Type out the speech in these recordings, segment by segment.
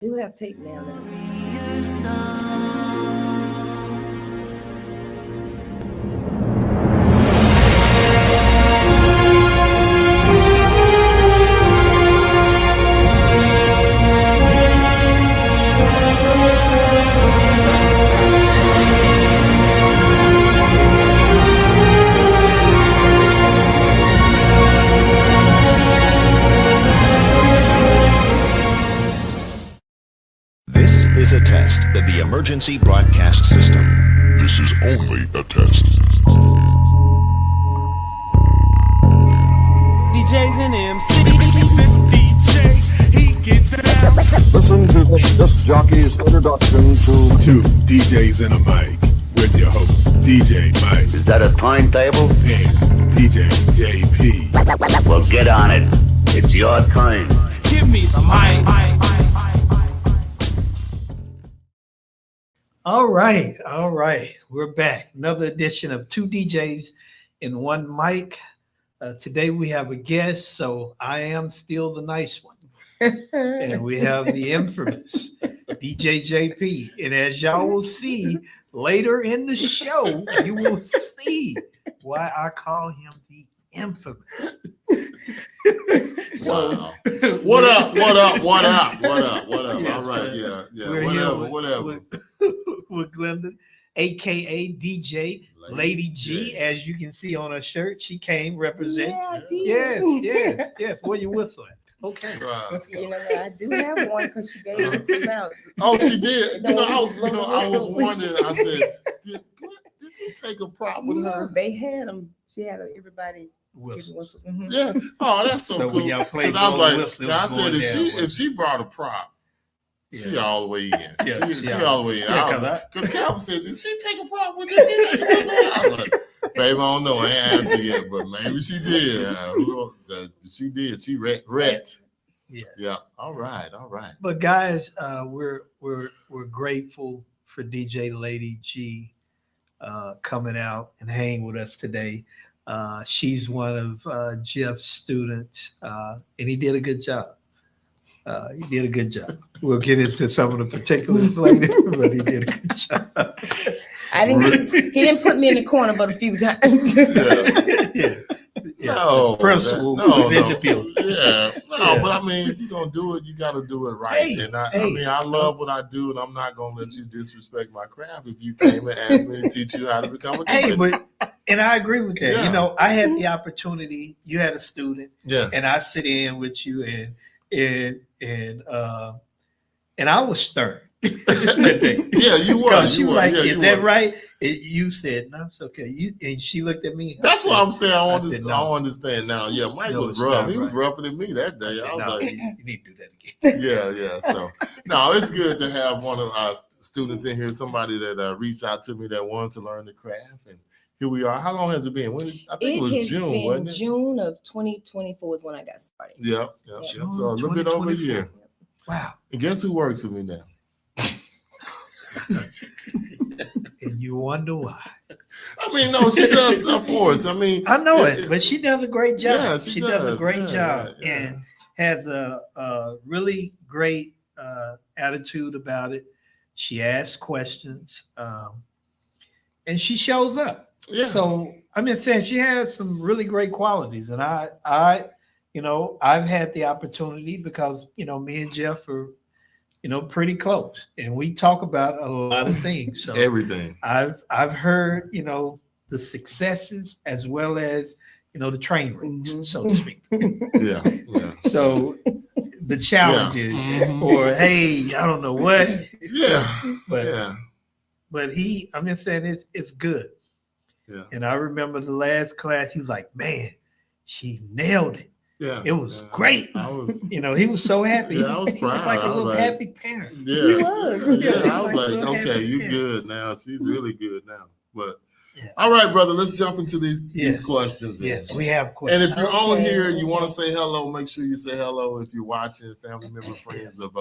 Do have tape now. This is a test of the emergency broadcast system. This is only a test. DJs and MC. This DJ, he gets down. Listen to this jockey's introduction to Two DJs and a mic with your host, DJ Mike Is that a timetable? and DJ JP. Well, get on it. It's your time. Give me the mic. All right. We're back. Another edition of Two DJs and One Mic. Today we have a guest, so I am still the nice one. And we have the infamous DJ JP. And as y'all will see later in the show, you will see why I call him the infamous. Wow. What up? Yes, All right, yeah. we're Whatever. With Glenda, aka DJ Lady G, as you can see on her shirt. She came represent. Yes. Where you whistle at? Okay. Wow. You know, I do have one because she gave us some out. Oh, she did. I was wondering. I said, did she take a prop with her? They had them. She had everybody. Whistle. Yeah. Oh, that's so cool. when y'all play Because I was like, whistle, I it was said, going down. if she brought a prop, she all the way in. Yeah, she all the way in. Yeah, Because Calvin said, did she take a prop with this? I was like, babe, I don't know. I ain't asked her yet, but maybe she did. She did. She wrecked. Yeah. All right. But guys, we're grateful for DJ Lady G coming out and hanging with us today. She's one of Jeff's students, and he did a good job. We'll get into some of the particulars later, but he did a good job. He didn't put me in the corner but a few times. No, principal was in the building. But I mean, if you're gonna do it, you got to do it right. I love what I do, and I'm not gonna let you disrespect my craft. If you came and asked me to teach you how to become a DJ. And I agree with that. Yeah. You know, I had the opportunity. You had a student, and I sit in with you, and I was stern. Yeah, you were. Because she was like, "Is that right?" You said, "No, it's okay." And she looked at me. That's what I'm saying. I said, don't understand now. Yeah, Mike was it's rough. not He was right. rougher than me that day. I was like, you need to do that again. yeah. So, no, it's good to have one of our students in here, somebody that reached out to me that wanted to learn the craft. And here we are. How long has it been? I think it was June, wasn't it? June of 2024 is when I got started. Yeah. So a little bit over a year. Wow. And guess who works with me now? And you wonder why. I mean, no, she does stuff for us. I mean, I know it, but she does a great job. Yeah, she does a great job yeah. and has a really great attitude about it. She asks questions, and she shows up. Yeah. So I'm just saying she has some really great qualities, and I've had the opportunity because me and Jeff are pretty close, and we talk about a lot of things. So everything. I've heard the successes as well as the train wrecks, so to speak. Yeah. So the challenges, or hey, I don't know what. But I'm just saying it's good. Yeah. And I remember the last class, he was like, "Man, she nailed it. Yeah. It was great." I was. He was so happy. Yeah, I was He was proud. like a I was little like, happy parent. Yeah. He was. Yeah. I was Like like, a okay, happy you parent. good now. She's really good now. But Yeah. all right, brother, let's jump into these questions. Yes, we have questions. And if you're on here and you want to say hello, make sure you say hello. If you're watching, family member, friends of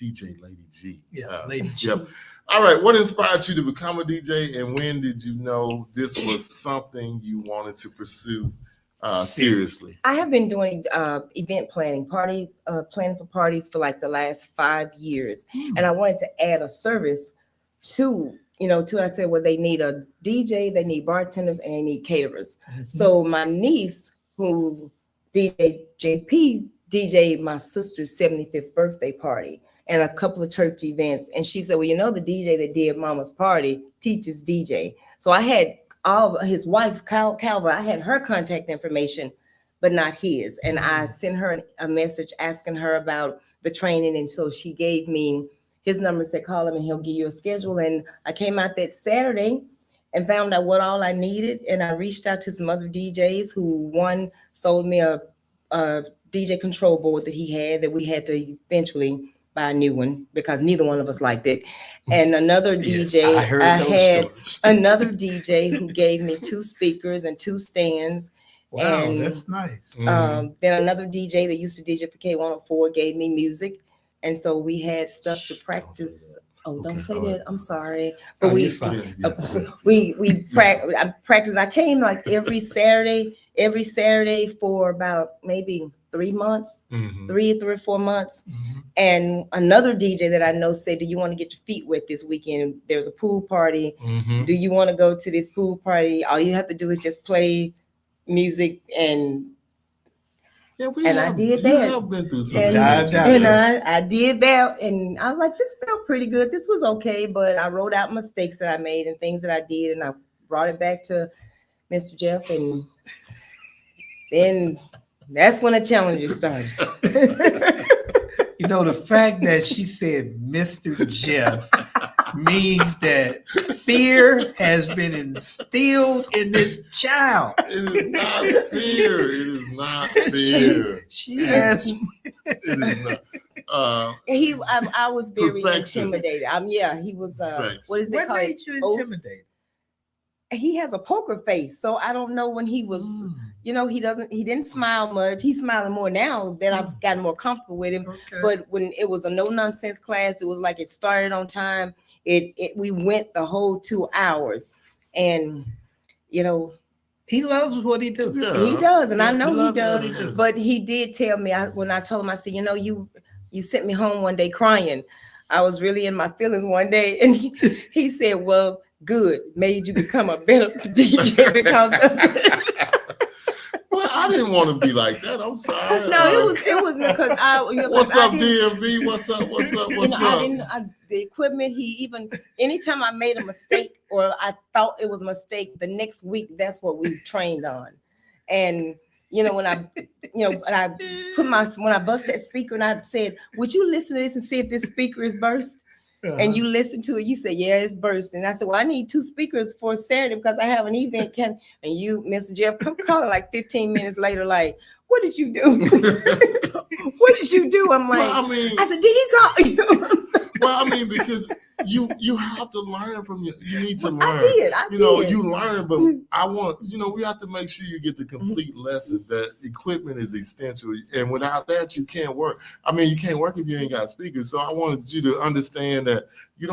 DJ Lady G. Lady G. Yep. All right. What inspired you to become a DJ, and when did you know this was something you wanted to pursue seriously? I have been doing event planning, planning for parties for like the last 5 years. And I wanted to add a service to it. I said, well, they need a DJ, they need bartenders, and they need caterers. So my niece, who DJ my sister's 75th birthday party and a couple of church events. And she said, well, the DJ that did Mama's party teaches DJ. So I had all of his wife, Calva, I had her contact information, but not his. And I sent her a message asking her about the training. And so she gave me his number, said, call him and he'll give you a schedule. And I came out that Saturday and found out what all I needed. And I reached out to some other DJs who one sold me a DJ control board that he had that we had to eventually buy a new one because neither one of us liked it. And another DJ, I had another DJ who gave me 2 speakers and 2 stands. Wow, and that's nice. Then another DJ that used to DJ for K104 gave me music. And so we had stuff to practice. Oh, don't say that. I'm sorry. But I practiced. I came like every Saturday for about maybe 3 months, 3 or 4 months. And another DJ that I know said, do you want to get your feet wet this weekend? There's a pool party. Do you want to go to this pool party? All you have to do is just play music and I did that. I did that, and I was like, this felt pretty good. This was okay, but I wrote out mistakes that I made and things that I did, and I brought it back to Mr. Jeff, and then that's when the challenges started. The fact that she said Mr. Jeff means that fear has been instilled in this child. It is not fear. It is not fear. She has. It is not. I was very intimidated. He was. What is it What called? made you intimidated? He has a poker face, so I don't know when he was. He didn't smile much. He's smiling more now that I've gotten more comfortable with him. Okay. But when it was a no nonsense class, it was like it started on time. We went the whole 2 hours, and he loves what he does. Yeah. He does, and I know he does. But he did tell me when I told him, I said, you sent me home one day crying. I was really in my feelings one day, and he said, well, good, made you become a better DJ because of it. Well, I didn't want to be like that. I'm sorry. No, it was because what's up, DMV? What's up? The equipment. Anytime I made a mistake or I thought it was a mistake, the next week that's what we trained on. And when I bust that speaker and I said, would you listen to this and see if this speaker is burst? And you listen to it, you say, yeah, it's burst. And I said, well, I need 2 speakers for Saturday because I have an event. And you, Mr. Jeff, come calling like 15 minutes later, like, what did you do? What did you do? I'm like, I said, did he call you? Well, because you have to learn from you need to learn. I did. You learn, but I want, we have to make sure you get the complete lesson that equipment is essential. And without that, you can't work. You can't work if you ain't got speakers. So I wanted you to understand that you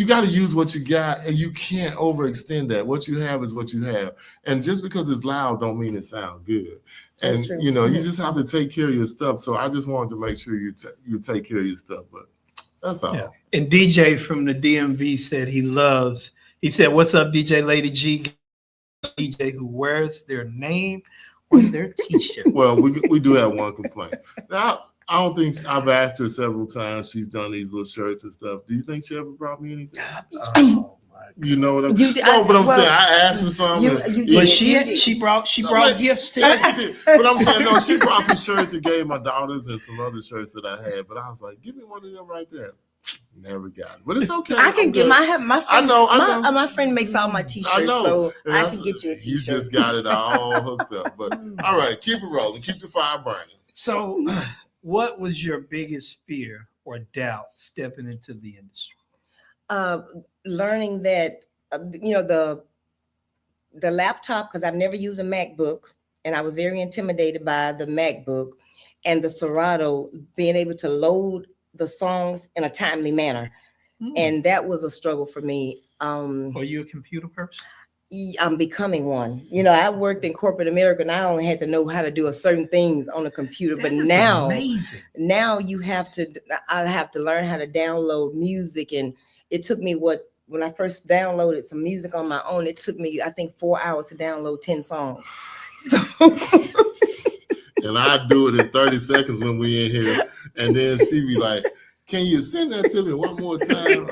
got to use what you got, and you can't overextend that. What you have is what you have. And just because it's loud don't mean it sounds good. And, you just have to take care of your stuff. So I just wanted to make sure you take care of your stuff. But that's all. Yeah. And DJ from the DMV said he said, what's up, DJ Lady G? DJ who wears their name on their t-shirt. Well, we do have one complaint. Now, I don't think I've asked her several times. She's done these little shirts and stuff. Do you think she ever brought me anything? You know what I'm saying? No, but I'm saying I asked for something. But she brought gifts to us. But I'm saying, no, she brought some shirts and gave my daughters and some other shirts that I had. But I was like, give me one of them right there. Never got it. But it's okay. I can get my friend. I know. My friend makes all my t-shirts, so I can get you a t-shirt. You just got it all hooked up. But all right, keep it rolling. Keep the fire burning. So what was your biggest fear or doubt stepping into the industry? Learning that the laptop, because I've never used a MacBook, and I was very intimidated by the MacBook and the Serato being able to load the songs in a timely manner, and that was a struggle for me. Are you a computer person? I'm becoming one. You know, I worked in corporate America and I only had to know how to do a certain things on a computer. That But is now, amazing. now I have to learn how to download music. And it took me when I first downloaded some music on my own, it took me, I think, 4 hours to download 10 songs. So And I do it in 30 seconds when we in here. And then she be like, can you send that to me one more time?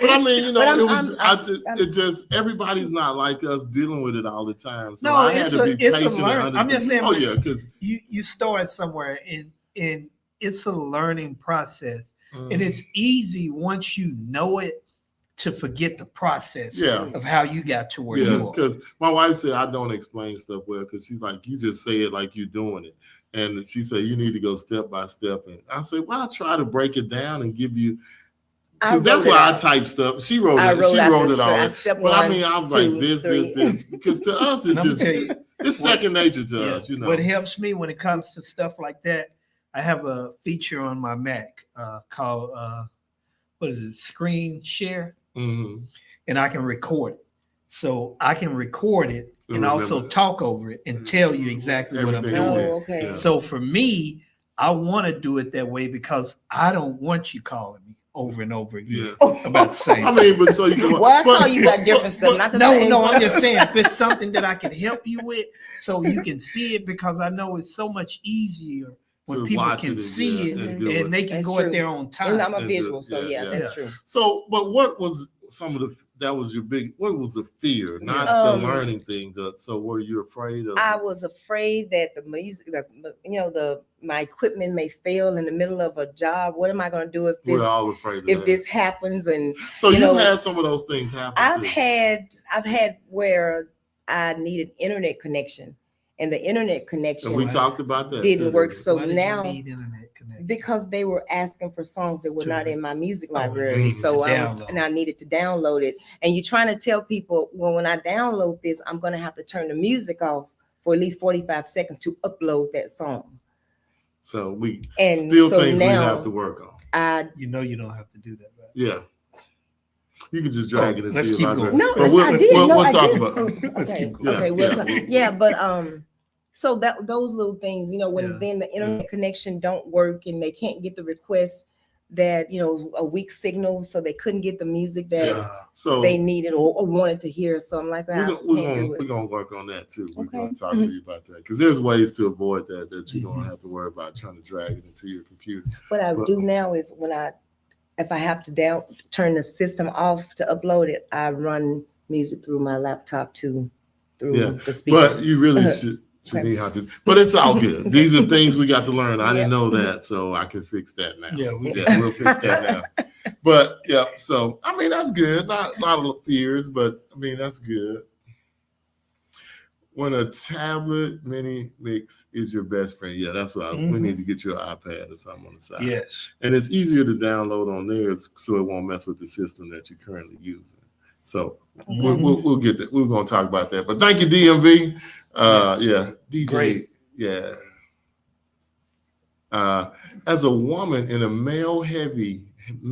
But I mean, you know, it just everybody's not like us dealing with it all the time. So No, I had to be patient and learn. I'm just understand. saying, Oh yeah, because you start somewhere and it's a learning process. And it's easy once you know it to forget the process of how you got to where you are. Because my wife said I don't explain stuff well because she's like, you just say it like you're doing it. And she said, you need to go step by step. And I said, well, I'll try to break it down and give you, because that's why I type stuff. She wrote it all. But I mean, I was like, this. Because to us, it's just, it's second nature to us, you know. What helps me when it comes to stuff like that, I have a feature on my Mac called, what is it, Screen Share? Mm-hmm. And I can record it. So I can record it and also talk over it and tell you exactly what I'm doing. Oh, okay. Yeah. So for me, I want to do it that way because I don't want you calling me over and over again about the same. I mean, but so you can. Well, I call you got different stuff, not the same. No, I'm just saying if it's something that I can help you with, so you can see it, because I know it's so much easier when people can see it and they can go at their own time. And I'm a visual, so that's true. So, but what was some of that was your big, what was the fear? Not the learning thing. So were you afraid of? I was afraid that the music, my equipment may fail in the middle of a job. What am I going to do if this? We're all afraid of this happens. And so you've had some of those things happen. I've had where I needed internet connection, and the internet connection. And we talked about that. Didn't work. So Why did now. you need internet connection? Because they were asking for songs that were not in my music library. So I needed to download it. And you're trying to tell people, well, when I download this, I'm going to have to turn the music off for at least 45 seconds to upload that song. So we still things we have to work on. You know you don't have to do that, right? Yeah. You can just drag it into let's your keep library. going. No, but we'll talk about Okay, okay, we'll talk. Yeah, but so those little things, when then the internet connection don't work and they can't get the request that, a weak signal, so they couldn't get the music that they needed or wanted to hear. So I'm like, we're gonna work on that too. We're gonna talk to you about that, because there's ways to avoid that you don't have to worry about trying to drag it into your computer. What I do now is if I have to turn the system off to upload it, I run music through my laptop through the speaker. But you really should need how to, but it's all good. These are things we got to learn. I didn't know that, so I can fix that now. We'll fix that now. But so I mean that's good. Not a lot of fears, but I mean that's good. When a tablet mini mix is your best friend, that's what we need to get you an iPad or something on the side. Yes, and it's easier to download on there, so it won't mess with the system that you're currently using. So we'll get that. We're gonna talk about that. But thank you, DMV. DJ. Great. Yeah. As a woman in a male heavy, have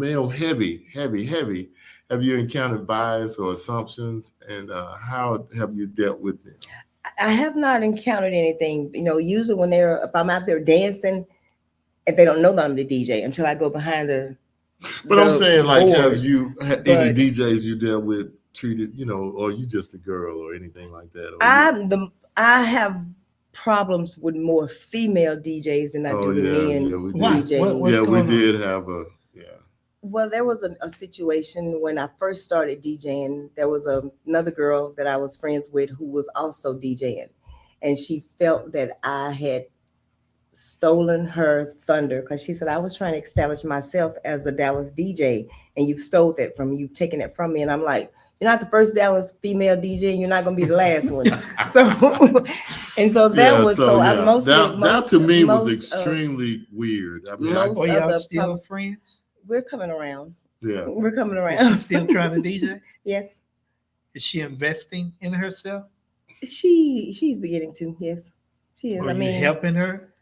you encountered bias or assumptions, and how have you dealt with them? I have not encountered anything. Usually if I'm out there dancing, if they don't know that I'm the DJ until I go behind the. But I'm saying, like, have you had any DJs you dealt with treated, or you just a girl or anything like that? I have problems with more female DJs than I do with men DJs. We did have Well, there was a situation when I first started DJing. There was another girl that I was friends with who was also DJing, and she felt that I had stolen her thunder, because she said I was trying to establish myself as a Dallas DJ, and you've taken it from me. And I'm like, you're not the first Dallas female DJ, and you're not going to be the last one. That to me was extremely weird. I mean, y'all still friends? We're coming around. Yeah, we're coming around. Is she still trying to DJ? Yes. Is she investing in herself? She's beginning to. Yes, she is. Are you helping her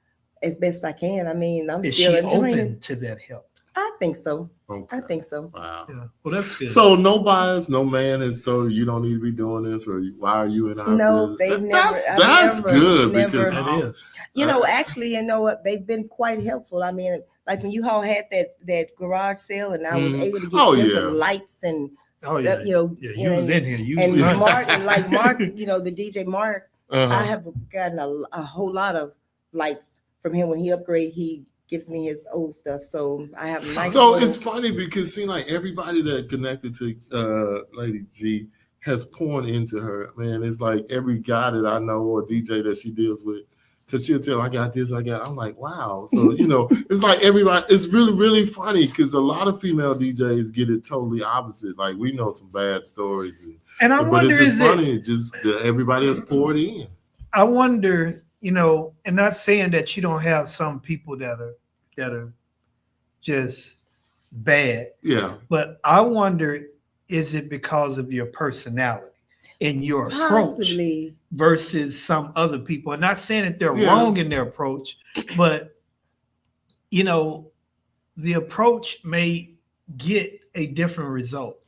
as best I can? I mean, I'm is still she enjoying open it. to that help? I think so. Okay. I think so. Wow. Yeah. Well, that's good. So no bias, no man is so you don't need to be doing this, or why are you in our No, business? they've never. That's good because That is. Actually, you know what? They've been quite helpful. I mean, like when you all had that garage sale, and I was able to get different lights and Oh, stuff. yeah. Yeah, you was in here. You was And in. Mark, and like Mark, the DJ Mark, Uh-huh. I have gotten a whole lot of lights from him. When he upgrade, he gives me his old stuff. So I have nice. So it's funny because it seems like everybody that connected to Lady G has poured into her. Man, it's like every guy that I know or DJ that she deals with, because she'll tell, I got this, I'm like, wow. So, it's like everybody, it's really, really funny because a lot of female DJs get it totally opposite. Like we know some bad stories. And I but wonder, it's just funny, everybody has poured in. I wonder, and not saying that you don't have some people that are just bad. Yeah. But I wonder, is it because of your personality and your Possibly. approach versus some other people? And not saying that they're wrong in their approach, but the approach may get a different result.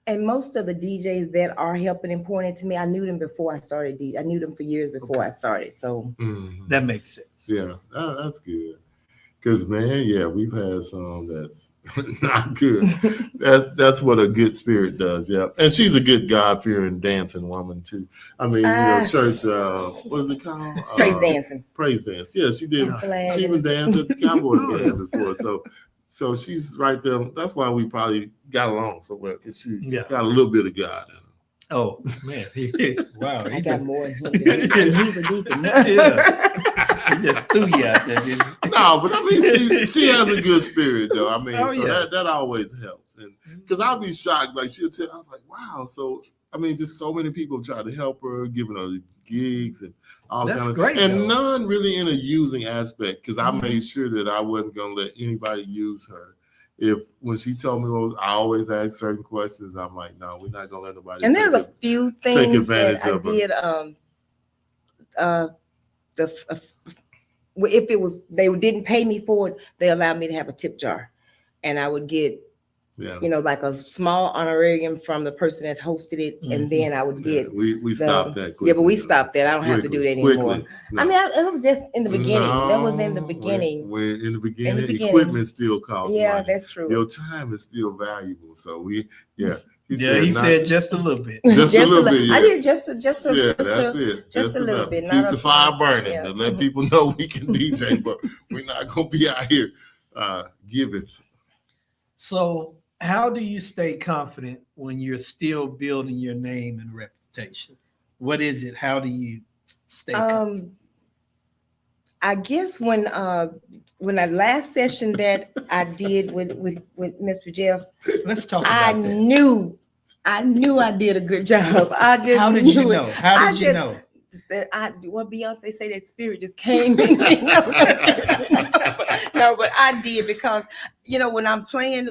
And most of the DJs that are helping and pouring into me, I knew them before I started. I knew them for years before I started. So that makes sense. Yeah, that's good. Because man, we've had some that's not good. That's what a good spirit does. Yeah, and she's a good God-fearing dancing woman too. I mean, church. What is it called? Praise dancing. Praise dance. Yeah, she did. She even danced at the Cowboys game before. So she's right there. That's why we probably got along so well, because she got a little bit of God in her. Oh man! Wow! I got more in him. He's a deacon. He just threw you out there. No, but I mean, she has a good spirit though. I mean, that always helps. And because I'll be shocked, like she'll tell, I was like, wow. So I mean, just so many people try to help her, giving her gigs and all kind of great, and none really in a using aspect, because I made sure that I wasn't gonna let anybody use her. When she told me I always ask certain questions, I'm like, no, we're not gonna let nobody. And there's a few things that I did. If it was they didn't pay me for it, they allowed me to have a tip jar, and I would get like a small honorarium from the person that hosted it, and then I would get. We stopped that. Quickly, but we stopped that. I don't have to do that anymore. No. I mean, it was just in the beginning. That was in the beginning. When in the beginning, equipment still costs money. That's true. Your time is still valuable. So he said just a little bit. Just a little bit. Yeah. I did just a that's it. Just a little bit. Keep the fire burning to let people know we can DJ, but we're not gonna be out here give it. So how do you stay confident when you're still building your name and reputation? What is it? How do you stay confident? I guess when that last session that I did with Mr. Jeff, let's talk about that. I knew I did a good job. How did you know? How did you know? What Beyonce say, that spirit just came in. No, but I did, because when I'm playing,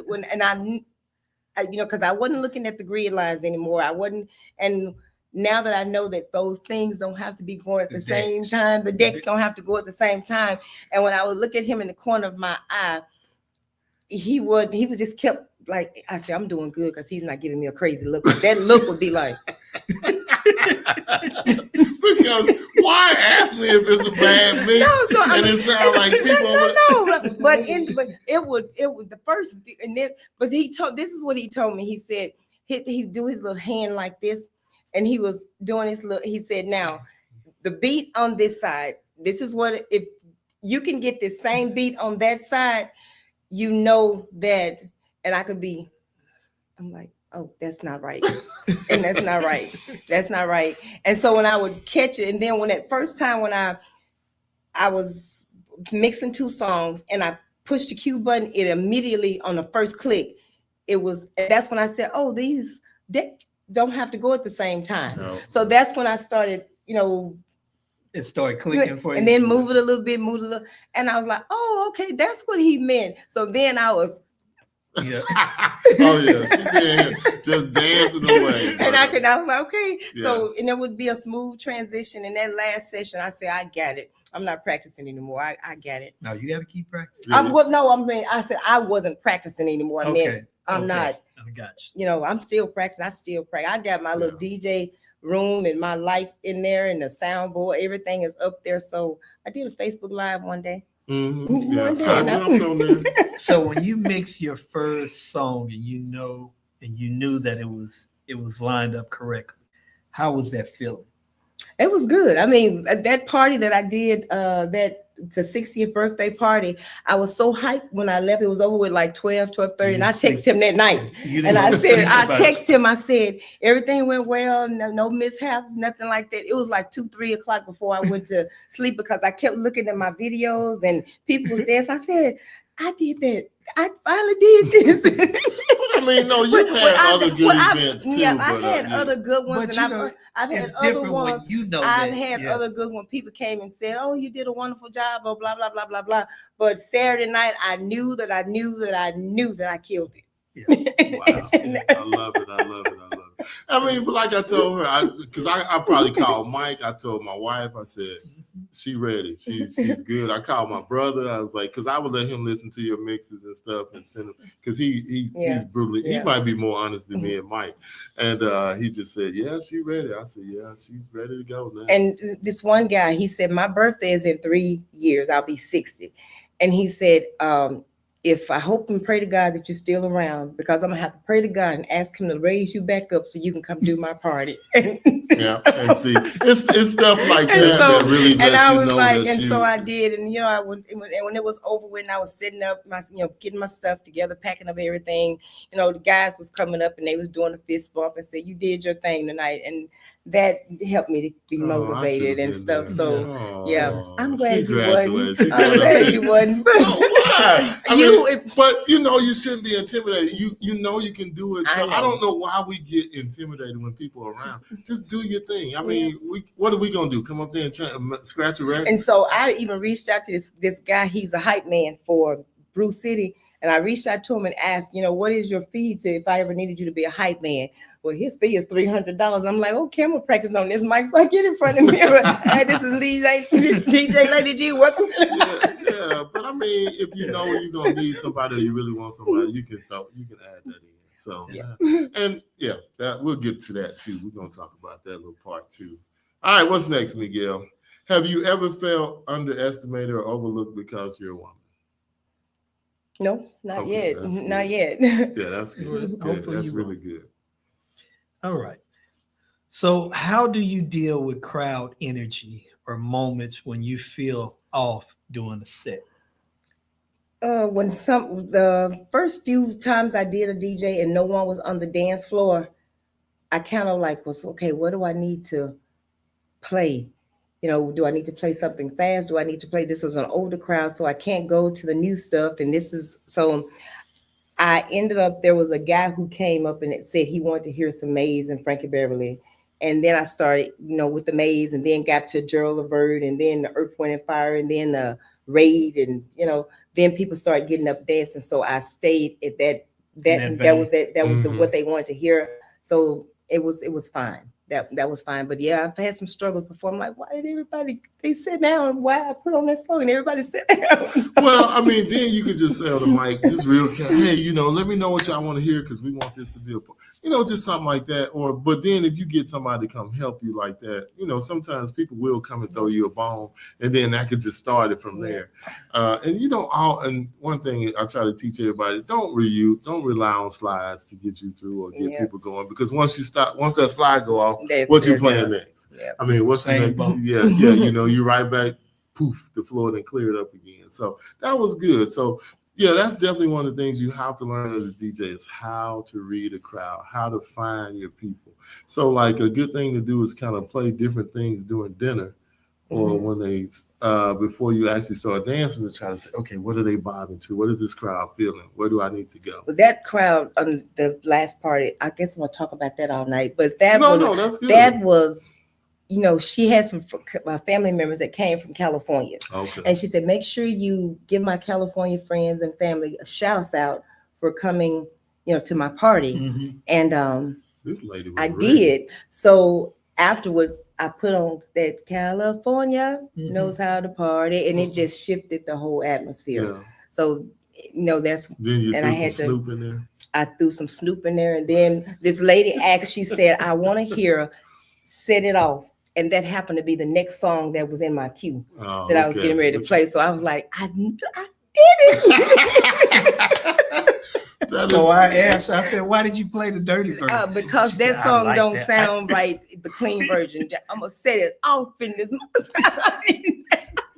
because I wasn't looking at the grid lines anymore. I wasn't, and now that I know that those things don't have to be going at the same time, the decks don't have to go at the same time. And when I would look at him in the corner of my eye, he would just kept like, I said, I'm doing good because he's not giving me a crazy look. But that look would be like. Because why ask me if it's a bad mix? It sounds like people. But it would the first, and then this is what he told me. He said he'd do his little hand like this, and he was doing his little. He said, now the beat on this side. This is what, if you can get this same beat on that side, that, and I could be. I'm like, oh, that's not right. And that's not right. That's not right. And so when I would catch it, and then when that first time when I was mixing two songs and I pushed the cue button, it immediately on the first click, that's when I said, oh, these don't have to go at the same time. No. So that's when I started, it started clicking for you. And then move it a little bit, and I was like, oh, okay, that's what he meant. So then I was Yeah. Oh yeah, she been just dancing away. And I was like, okay. Yeah. So, and it would be a smooth transition. In that last session, I said, I got it. I'm not practicing anymore. I got it. Now you got to keep practicing. Yeah. I said I wasn't practicing anymore. I meant I'm not. I got You know, I'm still practicing. I still practice. I got my little DJ room and my lights in there and the soundboard. Everything is up there. So I did a Facebook Live one day. Mm-hmm. Yeah, One day, I and I- jumped on there. So when you mix your first song and you knew that it was lined up correctly, how was that feeling? It was good. I mean, that party that I did, the 60th birthday party, I was so hyped when I left. It was over with like 12:30, and I texted him that night. And I texted him, I said, everything went well, no mishaps, nothing like that. It was like 2-3 o'clock before I went to sleep because I kept looking at my videos and people was there. So I said, I did that. I finally did this. I mean, no, you've had other good events too. Yeah, I had other good ones, But and I've had other ones. I've had yeah. other good ones when people came and said, "Oh, you did a wonderful job," or blah blah blah blah blah. But Saturday night, I knew that I killed it. Yeah. Wow. I love it. I love it. I mean, but like I told her, because I probably called Mike. I told my wife, I said, she ready. She's good. I called my brother. I was like, because I would let him listen to your mixes and stuff and send him, because he's brutally, he might be more honest than me and Mike. And he just said, yeah, she ready. I said, yeah, she's ready to go now. And this one guy, he said, my birthday is in 3 years. I'll be 60. And he said, if I hope and pray to God that you're still around, because I'm gonna have to pray to God and ask him to raise you back up so you can come do my party. Yeah, and see, it's stuff like that really lets and I you was know like, that and you. so I did, and I went, and when it was over with, and I was setting up my, getting my stuff together, packing up everything. The guys was coming up and they was doing a fist bump and said, "You did your thing tonight," and that helped me to be motivated and stuff. There. So yeah, I'm She glad you graduated. wasn't. I'm glad you wasn't. Why? But you shouldn't be intimidated. You know you can do it. So I don't know why we get intimidated when people are around. Just do your thing. I mean, what are we gonna do? Come up there and scratch a record? And so I even reached out to this guy. He's a hype man for Bruce City, and I reached out to him and asked, what is your fee to if I ever needed you to be a hype man? Well, his fee is $300. I'm like, okay, I'm gonna practice on this mic so I get in front of the mirror. Hey, this is DJ Lady G. Welcome to the yeah. But I mean, if you know you're gonna need somebody, or you really want somebody, you can add that in. So and that we'll get to that too. We're gonna talk about that little part too. All right, what's next, Miguel? Have you ever felt underestimated or overlooked because you're a woman? No, not yet. Not yet. Yeah, that's good. That's really good. All right. So how do you deal with crowd energy or moments when you feel off doing a set? When the first few times I did a DJ and no one was on the dance floor, I kind of was, okay, what do I need to play? Do I need to play something fast? Do I need to play? This is an older crowd, so I can't go to the new stuff. And so I ended up, there was a guy who came up and it said he wanted to hear some Maze and Frankie Beverly. And then I started, with the Maze, and then got to Gerald Levert, and then the Earth, Wind and Fire, and then the Raid, and then people started getting up dancing. So I stayed at that was what they wanted to hear. So it was fine. That was fine. But yeah, I've had some struggles before. I'm like, why did they sit down? Why I put on that song and everybody sit down? Well, I mean, then you could just say on the mic, just real, hey, let me know what y'all want to hear, because we want this to be just something like that. But then if you get somebody to come help you like that, sometimes people will come and throw you a bone, and then that could just start it from there. And one thing I try to teach everybody, don't rely on slides to get you through or get people going, because once that slide go off, what you playing next? Yeah. I mean, what's the next? Yeah, you're right back, poof, the floor then cleared up again. So that was good. So yeah, that's definitely one of the things you have to learn as a DJ is how to read a crowd, how to find your people. So a good thing to do is kind of play different things during dinner or when they before you actually start dancing, to try to say, okay, what are they bobbing to? What is this crowd feeling? Where do I need to go? Well, that crowd on the last party, I guess we'll talk about that all night. But that's good. That was, she had some family members that came from California. Okay. And she said, make sure you give my California friends and family a shout out for coming, to my party. Mhm. And This lady was I ready. did. So afterwards, I put on that California knows how to party, and it just shifted the whole atmosphere. Yeah. So, that's, Then you and threw I some had to, Snoop in there. I threw some Snoop in there. And then this lady asked, she said, I want to hear Set It Off. And that happened to be the next song that was in my queue Oh, that I was okay. getting ready to play. So I was like, I did it. So I asked, I said, why did you play the dirty version? Because She that said, "I song like don't that." sound right, the clean version. I'm going to set it off in this.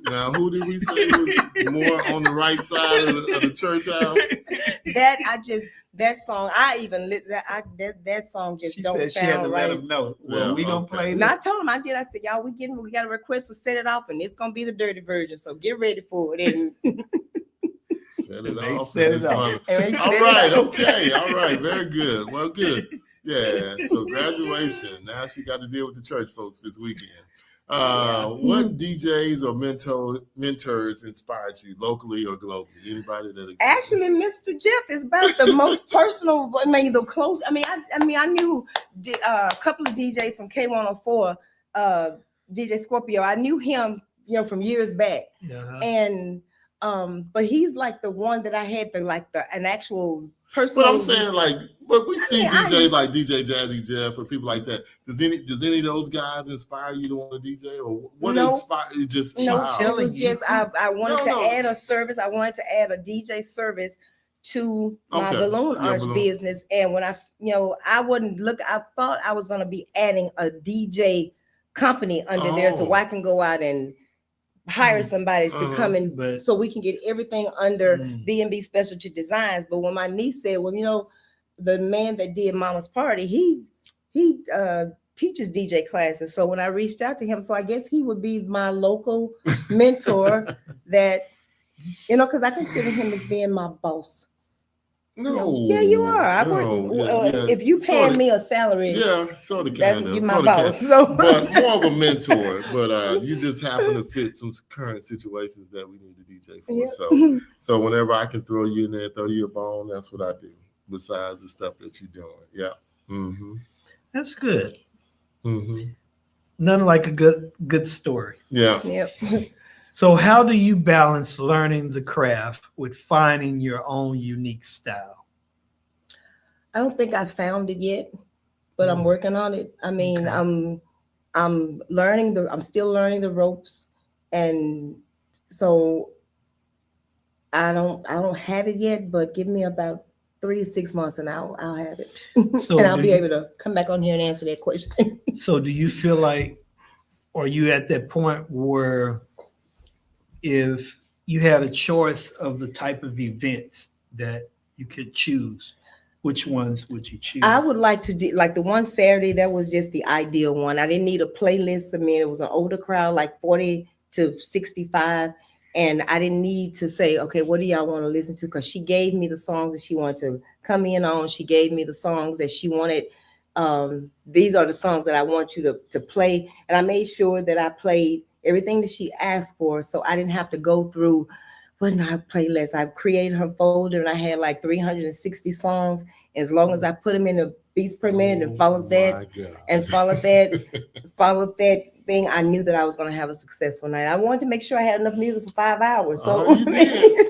Now, who did we say was more on the right side of the church house? That song, I even lit that song just She don't said she had sound to right. let him know. Well, Yeah, we gonna okay. play And this. I told him I did. I said, y'all, we got a request for Set It Off, and it's gonna be the dirty version. So get ready for it. And Set it They off. set and it this off. mother- and they All set right. it off. Okay. All right. Very good. Well, good. Yeah. So graduation. Now she got to deal with the church folks this weekend. What DJs or mentors inspired you locally or globally? Anybody that Actually, Mr. Jeff is about the most personal. I mean, the close. I knew a couple of DJs from K104, DJ Scorpio. I knew him, from years back, Uh-huh. and but he's like the one that I had an actual personal. But I'm saying, but we see mean, DJs like DJ Jazzy Jeff or people like that. Does any of those guys inspire you to want to DJ, or what No. inspired you? Just No, wow. it was just I wanted to No. add a service. I wanted to add a DJ service to my Okay. balloon Yeah, arch balloon. business. And when I wouldn't look, I thought I was going to be adding a DJ company under there so Oh. I can go out and hire somebody to Uh-huh. come in But- so we can get everything under Mm. B&B Specialty Designs. But when my niece said, well, the man that did Mama's Party, he teaches DJ classes. So when I reached out to him, so I guess he would be my local mentor that, because I consider him as being my boss. No. Yeah, you are. I No, wouldn't. yeah. If you paying Sorta. me a salary, Yeah, sort of, that's kind you of. my boss. So But more of a mentor. But you just happen to fit some current situations that we need to DJ for. Yeah. So whenever I can throw you in there, throw you a bone, that's what I do. Besides the stuff that you're doing. Yeah. Mm-hmm. That's good. Mm-hmm. Nothing like a good story. Yeah. Yep. So how do you balance learning the craft with finding your own unique style? I don't think I found it yet, but I'm working on it. I mean, Okay. I'm still learning the ropes, and so I don't have it yet, but give me about 3 to 6 months and I'll have it. So and I'll do be you- able to come back on here and answer that question. So do you feel like, are you at that point where if you had a choice of the type of events that you could choose, which ones would you choose? I would like to do like the one Saturday, that was just the ideal one. I didn't need a playlist. I mean, it was an older crowd, like 40 to 65. And I didn't need to say, okay, what do y'all want to listen to? Because she gave me the songs that she wanted to come in on. She gave me the songs that she wanted. These are the songs that I want you to play. And I made sure that I played everything that she asked for. So I didn't have to go through, what did I play list? I created her folder and I had like 360 songs. And as long as I put them in the beats per minute and followed that, followed that thing, I knew that I was going to have a successful night. I wanted to make sure I had enough music for 5 hours. So You did.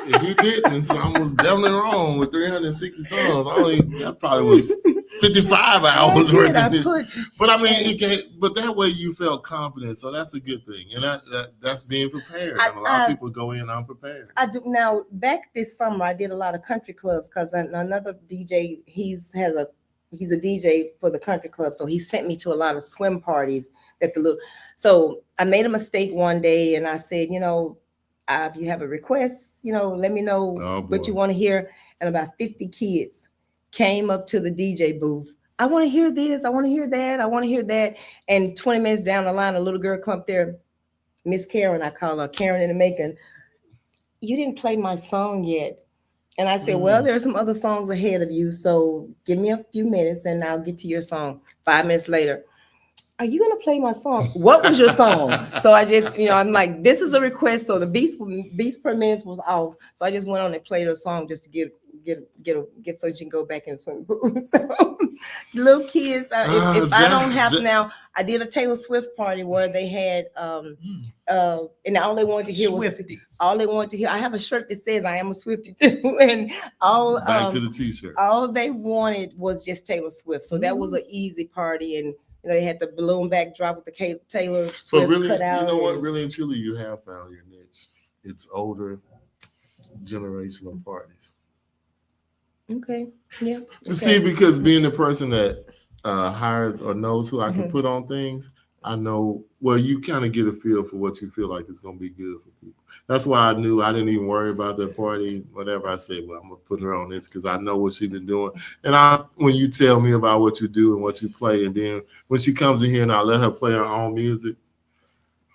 If you didn't, something was definitely wrong with 360 songs. That probably was 55 hours worth of music. But I mean, but that way you felt confident, so that's a good thing, and that's being prepared. And a lot of people go in unprepared. I do now. Back this summer, I did a lot of country clubs because another DJ, he's a DJ for the country club, so he sent me to a lot of swim parties. So I made a mistake one day, and I said, if you have a request, let me know what you want to hear. And about 50 kids came up to the DJ booth. I want to hear this. I want to hear that. I want to hear that. And 20 minutes down the line, a little girl come up there, Miss Karen, I call her Karen in the making. You didn't play my song yet. And I said, well, there are some other songs ahead of you. So give me a few minutes and I'll get to your song. 5 minutes later, are you going to play my song? What was your song? So I just, I'm like, this is a request. So the beats per minute was off. So I just went on and played a song just to get get so she can go back in the swimming pool. So little kids, if I don't have now, I did a Taylor Swift party where they had and all they wanted to hear was Swiftie. all they wanted to hear. I have a shirt that says I am a Swiftie too, and all Back to the t-shirt. all they wanted was just Taylor Swift. So that was an easy party, and they had the balloon backdrop with the Taylor Swift But really, cut out. you know what? and- Really and truly, you have found your niche. It's older generational parties. Okay, yeah. You see, because being the person that hires or knows who I can put on things, I know, well, you kind of get a feel for what you feel like is going to be good for people. That's why I knew I didn't even worry about that party. Whatever I said, well, I'm going to put her on this because I know what she's been doing. And when you tell me about what you do and what you play, and then when she comes in here and I let her play her own music,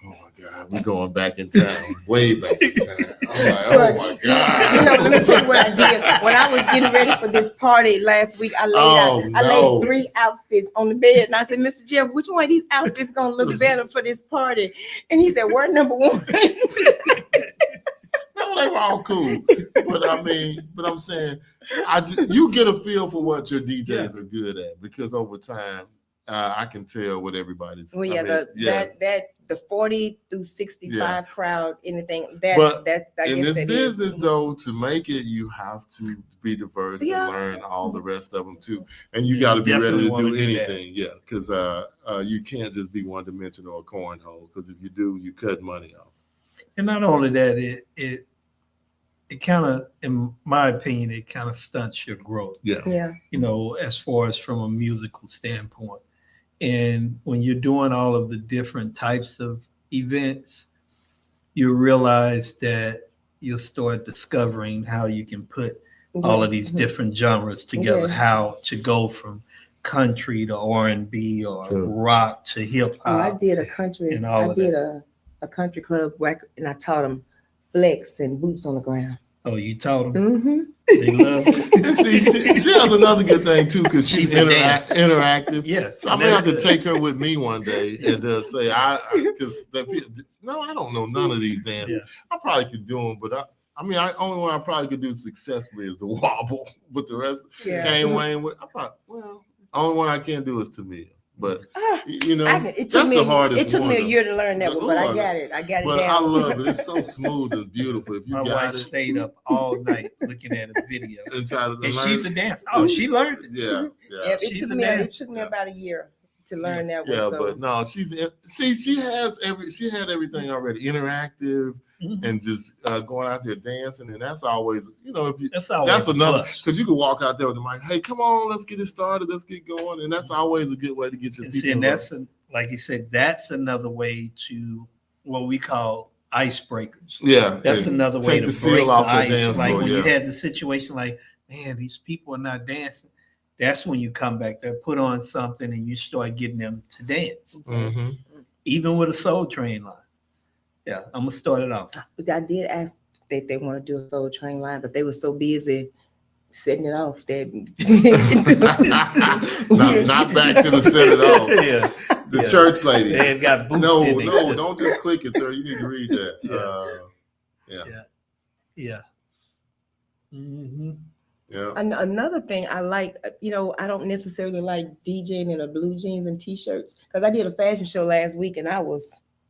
oh my God, we're going back in time, way back in time. I'm like, oh my God. Let me tell you what I did. When I was getting ready for this party last week, I laid 3 outfits on the bed, and I said, Mr. Jeff, which one of these outfits gonna look better for this party? And he said, we're number 1. No, they were all cool. But I'm saying, you get a feel for what your DJs are good at, because over time, I can tell what everybody's. Well, the 40 through 65 crowd, anything that's I in guess this that business is. though, to make it, you have to be diverse and learn all the rest of them too, and you Yeah, got to be ready definitely to wanna do do that. anything. Yeah, because you can't just be one dimensional or cornhole. Because if you do, you cut money off. And not only that, it kind of, in my opinion, it kind of stunts your growth. Yeah. As far as from a musical standpoint. And when you're doing all of the different types of events, you realize that you'll start discovering how you can put all of these different genres together, how to go from country to R&B or rock to hip hop. I did a country. and all I of did that. a country club and I taught them flex and boots on the ground. Oh, you taught them? Mm-hmm. They love it. And see, she has another good thing too, because she's a dancer. interactive. Yes. So I'm gonna have to take her with me one day and say, because no, I don't know none of these dances. Yeah. I probably could do them, but only one I probably could do successfully is the wobble. But the rest, Kane Wayne, only one I can't do is Tamia. But that's the hardest. It took me a year to learn that one, but I Lord. got it. I got it But down. I love it. It's so smooth and beautiful. If you My got wife it, stayed up all night looking at a video. and try to And learn. she's a dancer. Oh, she learned it. Yeah. It She's took a me dancer. about a year to learn that one. Yeah, So. but no, she had everything already interactive and just going out there dancing, and that's always That's always that's a another, plus. because you can walk out there with the mic, hey, come on, let's get it started, let's get going, and that's always a good way to get your And people. see, and that's like you said, that's another way to what we call icebreakers. That's another way take to the seal break the off the ice. dance Like floor. when you Yeah, had the situation like, man, these people are not dancing. That's when you come back there, put on something, and you start getting them to dance. mm-hmm. Even with a Soul Train line. Yeah, I'm gonna start it off. I did ask that they want to do a Soul Train line, but they were so busy setting it off that not back to the set it off. Yeah, The church lady. they had got boots No, in their system. don't just click it, sir. You need to read that. Yeah. Mm-hmm. Yeah. Another thing I like, I don't necessarily like DJing in a blue jeans and t-shirts, because I did a fashion show last week and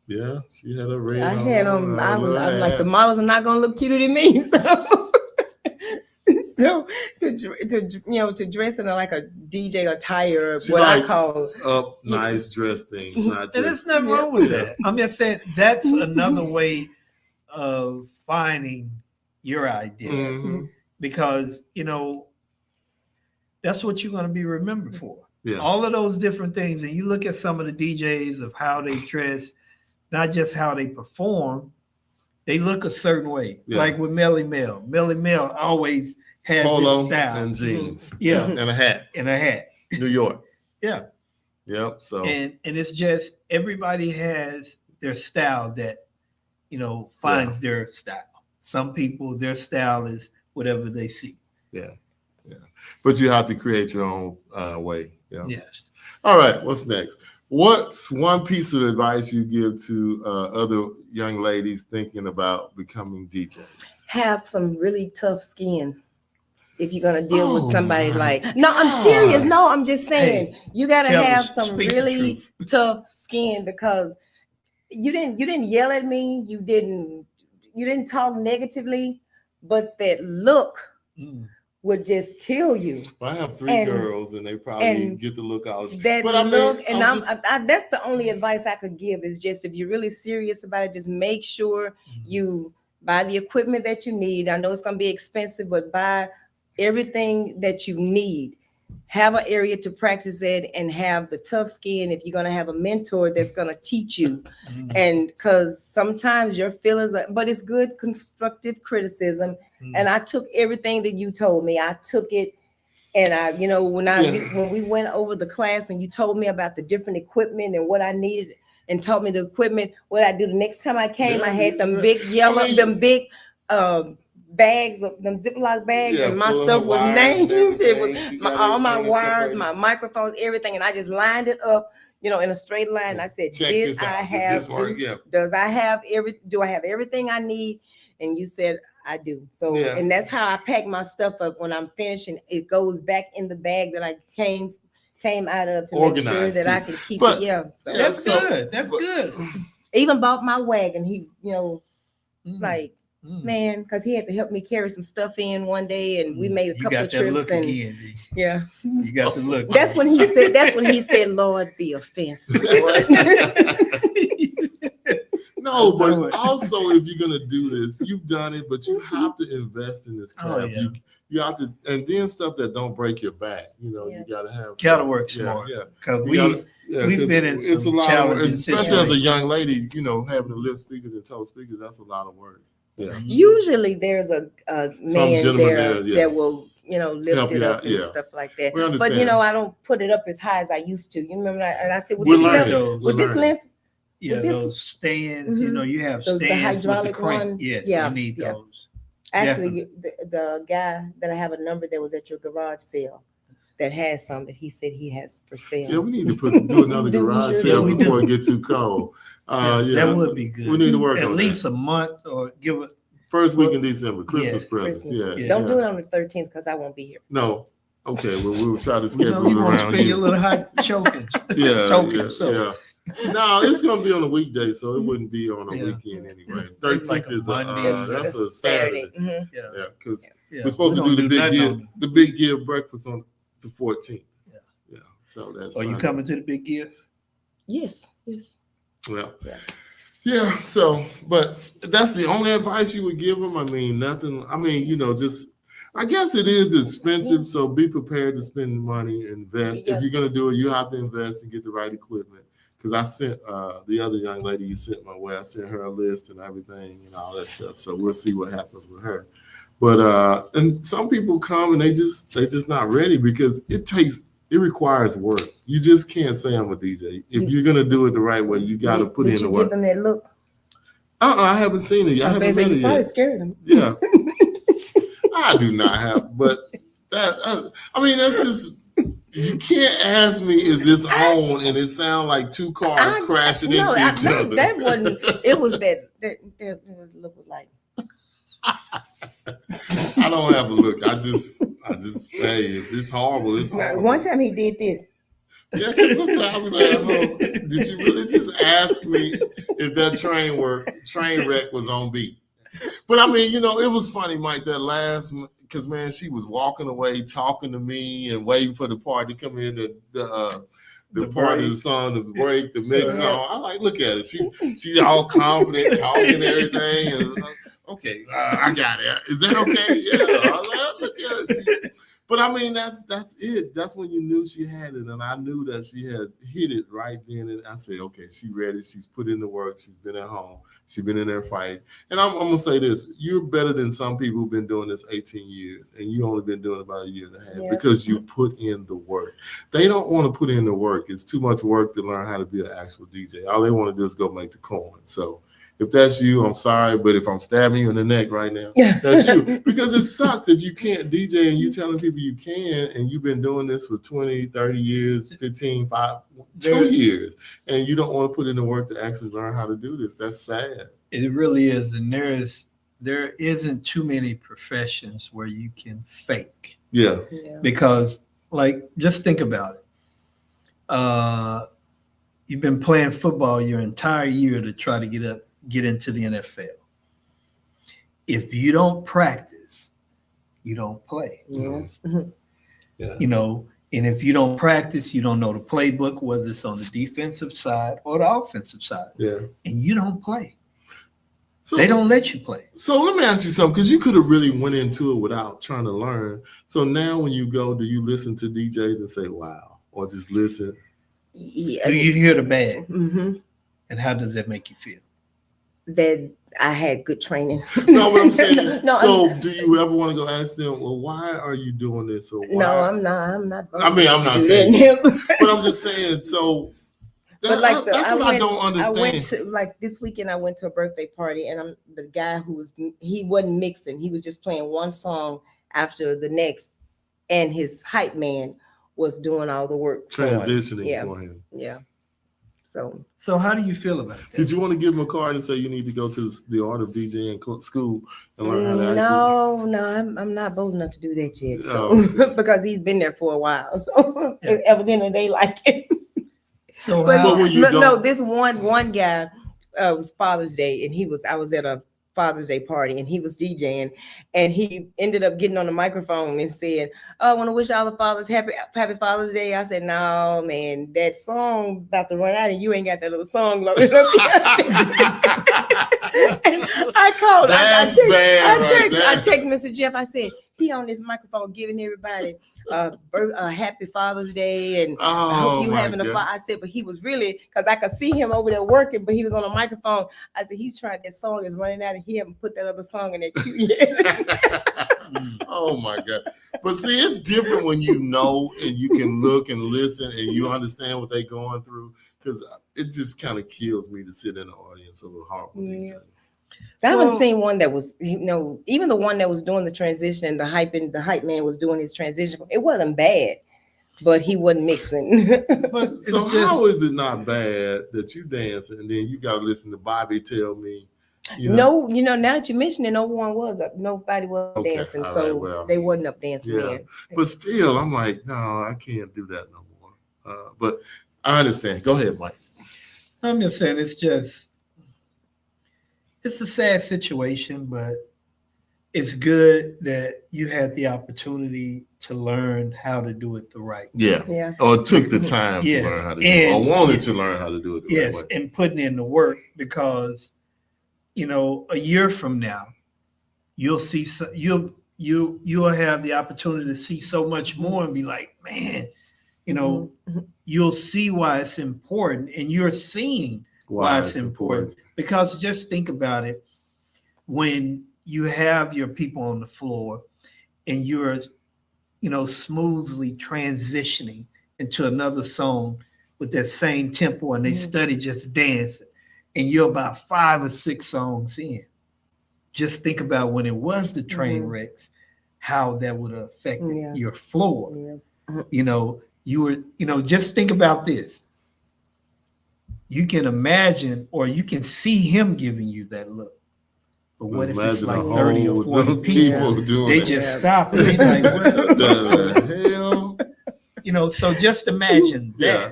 Yeah, she had a red. I had them. I'm like, the the models are not gonna look cuter than me. So, to dress in like a DJ attire, what I call up nice dress things, not And there's just nothing wrong with that. I'm just saying that's another way of finding your idea. Mhm. Because that's what you're going to be remembered for. Yeah. All of those different things, and you look at some of the DJs of how they dress, not just how they perform, they look a certain way. Yeah. Like with Melly Mel. Melly Mel always has polo his style. and jeans. Yeah. And a hat. And a hat. New York. Yeah. Yep. So And it's just everybody has their style that finds their style. Some people, their style is whatever they see. but you have to create your own way. Yeah. Yes. All right. What's next? What's one piece of advice you give to other young ladies thinking about becoming DJs? have some really tough skin. if you're gonna deal with Oh somebody my like, no, I'm serious. No, gosh. I'm just saying, you gotta tell have us, some speak the really truth. tough skin, because you didn't yell at me, you didn't talk negatively, but that look Mm. would just kill you. I have three And- girls, and they probably and get the look out. That But I mean, look, and I'm just- that's the only advice I could give, is just, if you're really serious about it, just make sure you buy the equipment that you need. I know it's going to be expensive, but buy everything that you need. Have an area to practice at, and have the tough skin if you're going to have a mentor that's going to teach you. And because sometimes your feelings are, but it's good constructive criticism. And I took everything that you told me, I took it. And I, when we went over the class and you told me about the different equipment and what I needed, and taught me the equipment, what I do the next time I came, Yeah, I had them sure. big yellow, I mean, them big bags of them Ziploc bags, Yeah, and my full of stuff was wires and named. It everything. was She got all my everything wires, separated. my microphones, everything, and I just lined it up, in a straight line. I said, Check "Did this I out. Does have? this work? Yeah. Do I have everything I need?" And you said, "I do." So, Yeah. and that's how I pack my stuff up when I'm finishing. It goes back in the bag that I came out of, to make sure Organized, that I too. can keep But- it. Yeah. So Yeah, That's so- good. That's good. even bought my wagon. He, like, Mm. man, because he had to help me carry some stuff in one day, and we made a You couple got of that trips. look And again, D. yeah, You got the look. that's when he said. That's when he said, "Lord, be offensive." Lord. No, know but it. also, if you're gonna do this, you've done it, but you have to invest in this craft. Oh, yeah. You have to, and then stuff that don't break your back. Yeah. You gotta have. Gotta work Yeah, smart. Yeah. Because You we gotta- yeah, we've 'cause been in it's some a lot of work, challenging especially as a situations. young lady. Having to lift speakers and toe speakers, that's a lot of work. Yeah. Usually, there's a man gentleman there there, yeah. that will, lift Help it you up out, and yeah. stuff like that. We But understand. I don't put it up as high as I used to. You remember that? And I said, with We're this learning. length, We're with this learning. length, Yeah, With this- those stands, Mhm. you have The stands with the hydraulic crank. one? Yes, Yeah, you need yeah. those. actually, the guy that I have a number that was at your garage sale that has some that he said he has for sale. Yeah, we need to do another Do we garage sure sale do? before it get too cold. That would be good. We need to work At on least that. a month or give it. First week in December, Christmas Yeah, presents. Christmas. Yeah. Don't yeah. do it on the 13th because I won't be here. No. Okay. Well, we'll try to You schedule know, you it want to around spend your you. little hot choking. Yeah. choking Yeah. yourself. Yeah. No, it's gonna be on a weekday, so it wouldn't be on a Yeah. weekend anyway. It's like 13th is Monday. that's a Saturday. Mhm. Yeah. Yeah, because Yeah. we're supposed We to do don't the big give breakfast on the 14th. Yeah. Yeah. So that's. Are you Sunday. coming to the big gift? Yes. Yes. Well, Yeah. yeah. So, but that's the only advice you would give them. I mean, nothing. I mean, just. I guess it is expensive, so be prepared to spend money, invest. Yeah. If you're gonna do it, you have to invest and get the right equipment. Because I sent the other young lady you sent my way. I sent her a list and everything and all that stuff. So we'll see what happens with her. But and some people come and they just not ready because it requires work. You just can't say I'm a DJ. If you're gonna do it the right way, you got to put in Did the you work. give them that look? I haven't seen it. I haven't read You it probably yet. scared them. Yeah, I do not have. But that I mean, that's just. You can't ask me, is this on? And it sounds like two cars crashing into each other. That wasn't. It was that look was like. I don't have a look. I just, hey, if it's horrible, it's horrible. One time he did this. Yeah, because sometimes like, oh, did you really just ask me if that train wreck was on beat? But I mean, it was funny, Mike, that last, because man, she was walking away, talking to me and waiting for the part to come in, the part of the song, the break, the mid song. I like, look at it. She's all confident, talking and everything. And okay, I got it. Is that okay? Yeah. I was like, look at it. But I mean, that's it. That's when you knew she had it, and I knew that she had hit it right then. And I said, okay, she's ready. She's put in the work. She's been at home. She's been in there fighting. And I'm gonna say this: you're better than some people who've been doing this 18 years, and you only been doing it about a year and a half because you put in the work. They don't want to put in the work. It's too much work to learn how to be an actual DJ. All they want to do is go make the coin. So. If that's you, I'm sorry, but if I'm stabbing you in the neck right now, that's you. Because it sucks if you can't DJ and you telling people you can, and you've been doing this for 20, 30 years, 15, 2 years, and you don't want to put in the work to actually learn how to do this. That's sad. It really is. And there is there isn't too many professions where you can fake, Yeah. because like, just think about it. You've been playing football your entire year to try to get into the NFL. If you don't practice, you don't play. Yeah. You know, and if you don't practice, you don't know the playbook, whether it's on the defensive side or the offensive side. Yeah. And you don't play. So They don't let you play. So let me ask you something, because you could have really went into it without trying to learn. So now when you go, do you listen to DJs and say, wow, or just listen? Yeah. Do you hear the bag? Mm-hmm. And how does that make you feel? That I had good training. No, but I'm saying, No, so do you ever want to go ask them, well, why are you doing this? Or why? No, I'm not. I mean, I'm not saying, but I'm just saying, so But like that's what I don't understand. I went to, like, this weekend I went to a birthday party, and I'm the guy he wasn't mixing. He was just playing one song after the next, and his hype man was doing all the work. Transitioning for him. Yeah. So how do you feel about that? Did you want to give him a card and say you need to go to the art of DJing school and learn how to actually? No, I'm not bold enough to do that yet. So Oh. because he's been there for a while, so evidently they like it. So But how, no, this one guy, it was Father's Day, and I was at a Father's Day party, and he was DJing, and he ended up getting on the microphone and said, "Oh, I want to wish all the fathers happy Father's Day." I said, "No, man, that song about to run out, and you ain't got that little song loaded up." And I called. I text Mr. Jeff. I said, he on this microphone giving everybody happy Father's Day, and I hope you having a. I said, but he was really, because I could see him over there working, but he was on a microphone. I said, he's trying, that song is running out of him, and put that other song in there queue. Oh my God. But see, it's different when you know and you can look and listen and you understand what they're going through, because it just kind of kills me to sit in the audience of a horrible DJ. I haven't seen one that was, even the one that was doing the transition and the hype man was doing his transition. It wasn't bad, but he wasn't mixing. but So how is it not bad that you dance and then you got to listen to Bobby tell me? No, now that you mention it, nobody was dancing, all so right, well, they wasn't up dancing. Yeah, but still, I'm like, no, I can't do that no more. But I understand. Go ahead, Mike. I'm just saying, it's a sad situation, but it's good that you had the opportunity to learn how to do it the right way. Yeah. Or took the time to learn how to do it, or wanted to learn how to do it the right way. And putting in the work, because a year from now, you'll see you'll have the opportunity to see so much more and be like, man, you'll see why it's important, and you're seeing why it's important. Because just think about it, when you have your people on the floor and you're, smoothly transitioning into another song with that same tempo, and they study just dancing, and you're about 5 or 6 songs in. Just think about when it was the train wrecks, how that would have affected your floor. You were, just think about this. You can imagine, or you can see him giving you that look. But what if it's like 30 or 40 people doing they just stop and they like, what the hell? So just imagine that.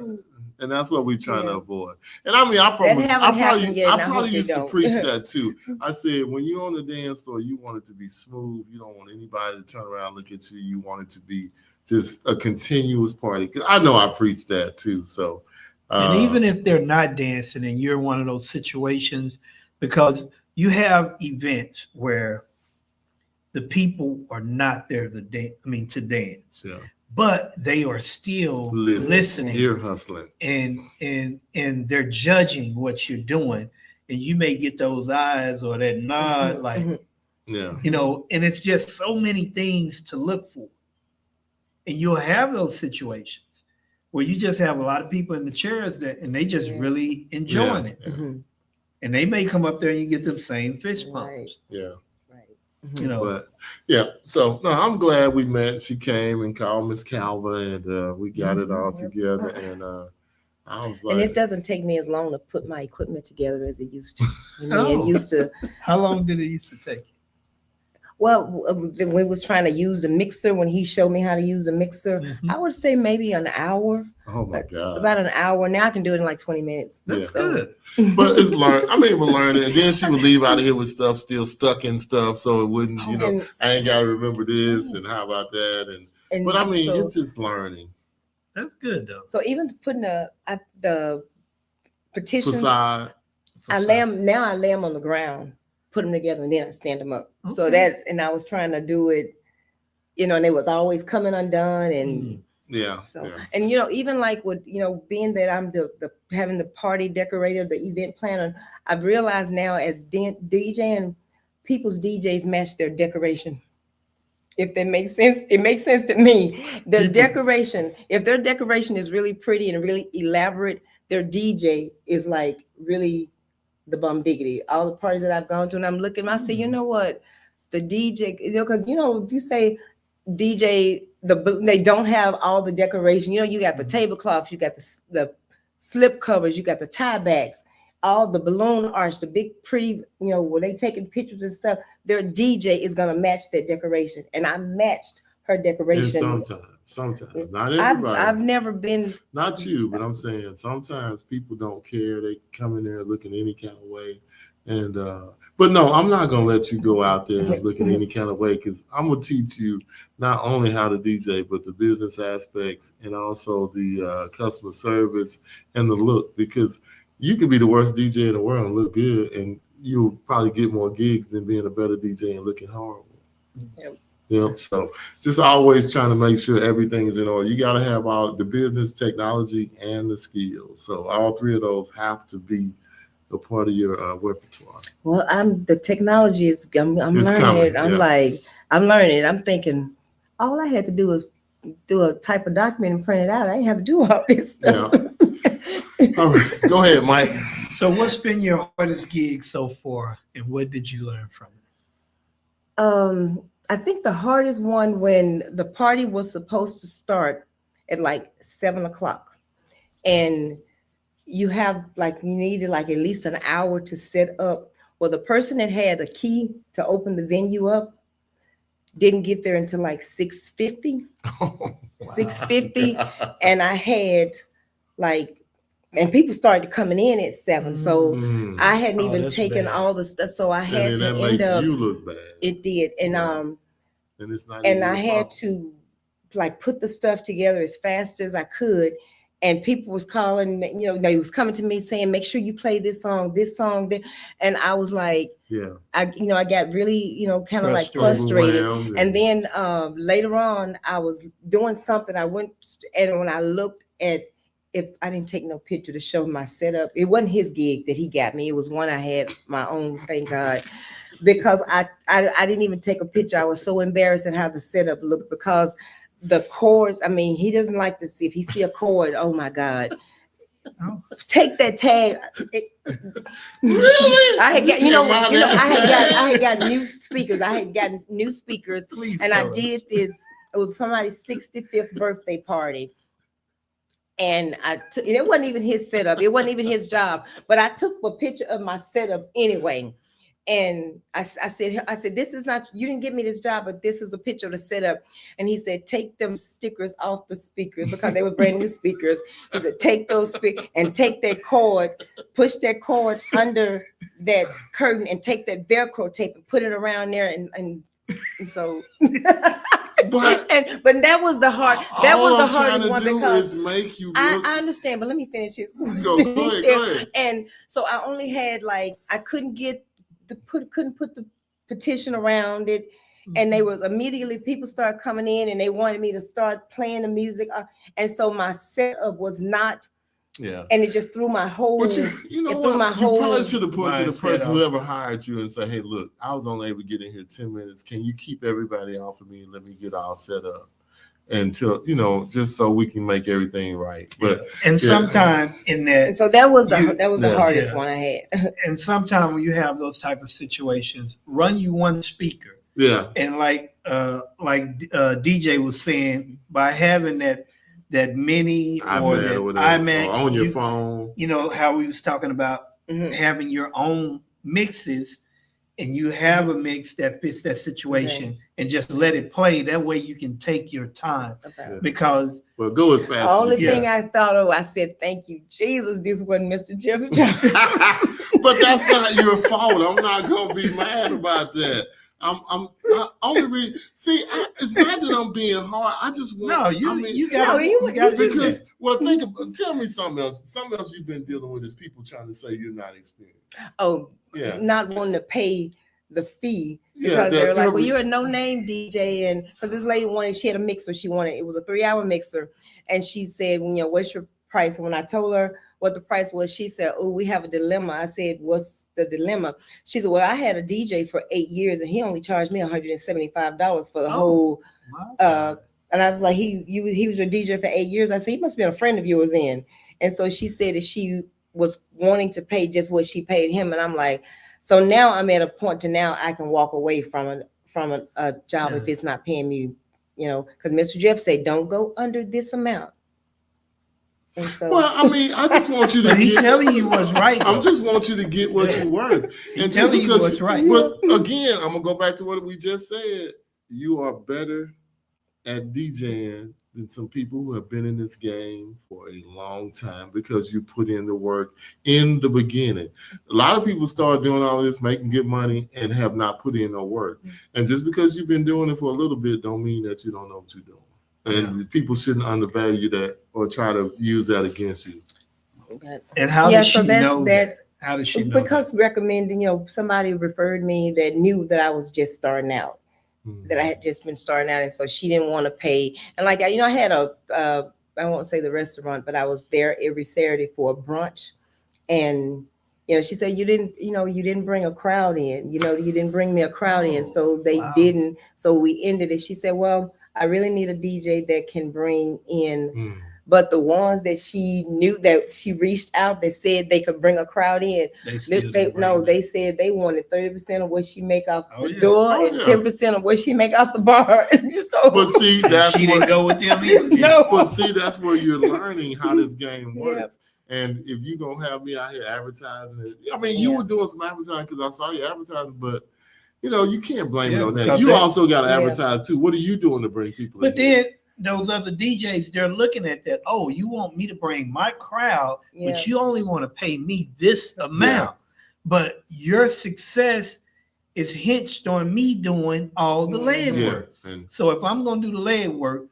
And that's what we're trying to avoid. And I mean, I probably used to preach that too. I said, when you're on the dance floor, you want it to be smooth. You don't want anybody to turn around and look at you. You want it to be just a continuous party. Because I know I preach that too. So. And even if they're not dancing and you're in one of those situations, because you have events where the people are not there to dance, but they are still listening, ear hustling, and they're judging what you're doing, and you may get those eyes or that nod, like, and it's just so many things to look for, and you'll have those situations where you just have a lot of people in the chairs and they just really enjoying it. And they may come up there and you get them same fist pumps. But so no, I'm glad we met. She came and called Miss Calva, and we got it all together. And I was like, and it doesn't take me as long to put my equipment together as it used to. It used to. How long did it used to take you? Well, when we was trying to use the mixer, when he showed me how to use a mixer, Mhm. I would say maybe an hour. Oh my God. About an hour. Now I can do it in like 20 minutes. That's Yeah. good. But it's learn. I mean, we're learning. And then she would leave out of here with stuff still stuck in stuff, so it wouldn't, you know, And- I ain't got to remember this, and how about that, and but I mean, so- it's just learning. That's good though. So even putting the petitions, Facade. I lay them on the ground, put them together, and then I stand them up. So Okay. and I was trying to do it, and they was always coming undone, and Yeah. so Yeah. and even like with being that I'm the having the party decorator, the event planner, I've realized now as DJing, people's DJs match their decoration. If that makes sense, it makes sense to me. Their decoration, if their decoration is really pretty and really elaborate, their DJ is like really the bum diggity. All the parties that I've gone to, and I'm looking, I say, you know what, the DJ, because if you say DJ, they don't have all the decoration. You got the tablecloths, you got the slip covers, you got the tie backs, all the balloon arch, the big pretty, where they taking pictures and stuff. Their DJ is gonna match that decoration, and I matched her And decoration. sometimes, not everybody. I've never been. Not you, but I'm saying sometimes people don't care. They come in there looking any kind of way. And but no, I'm not gonna let you go out there and look in any kind of way, because I'm gonna teach you not only how to DJ, but the business aspects and also the customer service and the look, because you could be the worst DJ in the world and look good, and you'll probably get more gigs than being a better DJ and looking horrible. Yep. So just always trying to make sure everything is in order. You got to have all the business, technology, and the skills. So all three of those have to be a part of your repertoire. Well, the technology is, I'm It's learning coming, it. I'm yeah. I'm learning it. I'm thinking all I had to do was do a type of document and print it out. I didn't have to do all this stuff. All right, go ahead, Mike. So what's been your hardest gig so far, and what did you learn from it? I think the hardest one, when the party was supposed to start at like 7:00, and you needed like at least an hour to set up. Well, the person that had a key to open the venue up didn't get there until like 6:50. 6:50, and I had and people started coming in at 7. So I hadn't even taken all the stuff. So I had And to that end makes up. you look bad. It did, and And it's not. and even I your had fault. to put the stuff together as fast as I could. And people was calling, they was coming to me saying, make sure you play this song. And I was like, Yeah. I got really, kind of like Frustrated. frustrated. Overwhelmed And then later on, I was doing something. I went, and when I looked at, if I didn't take no picture to show my setup, it wasn't his gig that he got me. It was one I had my own, thank God. Because I didn't even take a picture. I was so embarrassed at how the setup looked, because the chords, he doesn't like to see, if he see a chord, oh my God. Oh. Take that tag. Really? I had got, I had got new speakers. Please And I tell us. did this. It was somebody's 65th birthday party. And it wasn't even his setup. It wasn't even his job, but I took a picture of my setup anyway. And I said, this is not, you didn't give me this job, but this is a picture of the setup. And he said, take them stickers off the speakers, because they were brand new speakers. He said, take those and take that cord, push that cord under that curtain, and take that Velcro tape and put it around there. And so, But but that was the hardest one, because make you look. I understand, but let me finish this. Go ahead. And so I only had I couldn't put the petition around it. And they was immediately, people started coming in and they wanted me to start playing the music. And so my setup was not, and it just threw my whole, But you know what? my You whole probably should have put to the mindset person off. whoever hired you and say, hey, look, I was only able to get in here 10 minutes. Can you keep everybody off of me and let me get all set up until, just so we can make everything right. But And sometime in that, And so that was the Yeah. hardest Yeah. one I had. and sometime when you have those type of situations, run you one speaker. yeah, And like DJ was saying, by having that mini or iPad that or whatever, iMac, or on your phone. how we was talking about Mhm. having your own mixes, and you have a mix that fits that situation, and just let it play. That way you can take your time, Okay. because Well, go as fast The as only you thing can. I thought of, I said, thank you, Jesus, this wasn't Mr. Jeff's job. But that's not your fault. I'm not gonna be mad about that. It's not that I'm being hard. I just want. you got you to do because that. tell me something else. Something else you've been dealing with is people trying to say you're not experienced. Oh, Yeah. not wanting to pay the fee Yeah, because they're like, well, every- you're a no-name DJ, and because this lady wanted, she had a mixer, it was a 3-hour mixer, and she said, what's your price? And when I told her what the price was, she said, oh, we have a dilemma. I said, what's the dilemma? She said, well, I had a DJ for 8 years, and he only charged me $175 for the whole. And I was like, he was your DJ for 8 years. I said, he must have been a friend of yours in. And so she said that she was wanting to pay just what she paid him, and I'm like, so now I'm at a point to now I can walk away from a job if it's not paying me, because Mr. Jeff said, don't go under this amount. And so, well, I mean, I just want you to. But he's telling you what's right. I just want you to get what you're worth. He's telling you what's right. But again, I'm gonna go back to what we just said. You are better at DJing than some people who have been in this game for a long time because you put in the work in the beginning. A lot of people start doing all this, making good money, and have not put in no work. And just because you've been doing it for a little bit don't mean that you don't know what you're doing. And people shouldn't undervalue that or try to use that against you. And how does she know that? How does she know? Because recommending, somebody referred me that knew that I was just starting out. That I had just been starting out, and so she didn't want to pay. And like I had I won't say the restaurant, but I was there every Saturday for a brunch, and she said you didn't bring a crowd in, you didn't bring me a crowd in, so they didn't. So we ended it. She said, well, I really need a DJ that can bring in. But the ones that she knew that she reached out that said they could bring a crowd in, they said they wanted 30% of what she make off the door and 10% of what she make off the bar. So, but see, that's she didn't go with them either. No. But see, that's where you're learning how this game works. And if you're gonna have me out here advertising it, I mean, you were doing some advertising because I saw you advertising, but you can't blame it on that. You also got to advertise too. What are you doing to bring people in? But then those other DJs, they're looking at that. Oh, you want me to bring my crowd, but you only want to pay me this amount. But your success is hinged on me doing all the leg work. So if I'm going to do the leg work,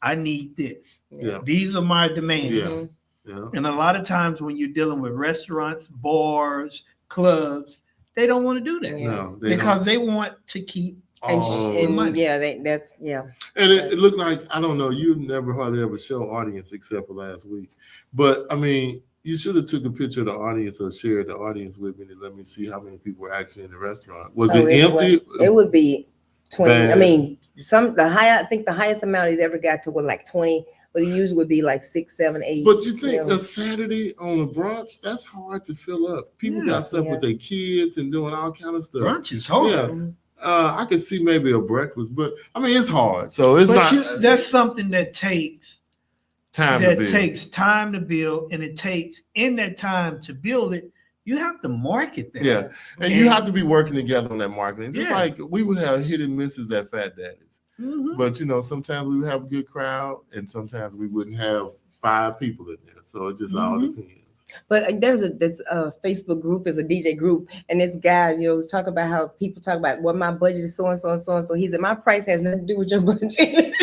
I need this. These are my demands. And a lot of times when you're dealing with restaurants, bars, clubs, they don't want to do that. No, because they want to keep money. And it looked like, I don't know, you've never hardly ever show audience except for last week. But I mean, you should have took a picture of the audience or shared the audience with me to let me see how many people were actually in the restaurant. Was it empty? It would be 20. Bad. I mean, I think the highest amount he's ever got to was like 20, but it usually would be like 6, 7, 8. But you think a Saturday on a brunch, that's hard to fill up. People got stuff with their kids and doing all kind of stuff. Brunch is hard. Yeah. I could see maybe a breakfast, but I mean, it's hard. So it's that's something that takes time to build. Takes time to build, and it takes in that time to build it, you have to market that. Yeah. And you have to be working together on that marketing. Just like we would have hit and misses at Fat Daddy's. But sometimes we would have a good crowd and sometimes we wouldn't have 5 people in there. So it just all depends. But there's a Facebook group, is a DJ group, and this guy, was talking about how people talk about what my budget is so and so and so and so. He said my price has nothing to do with your budget.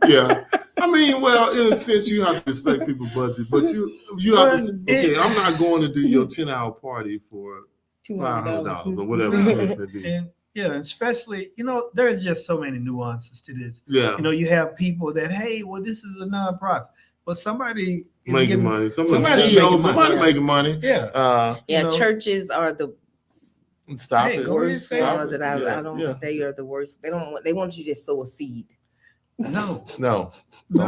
Yeah. I mean, well, in a sense, you have to respect people's budget, but you have to. Okay, I'm not going to do your 10-hour party for $500 or whatever it may be. And especially, there's just so many nuances to this. Yeah. You have people that, hey, well, this is a nonprofit, but somebody making money. Somebody making money. Yeah. Churches are the worst. They are the worst. They want you to sow a seed. No.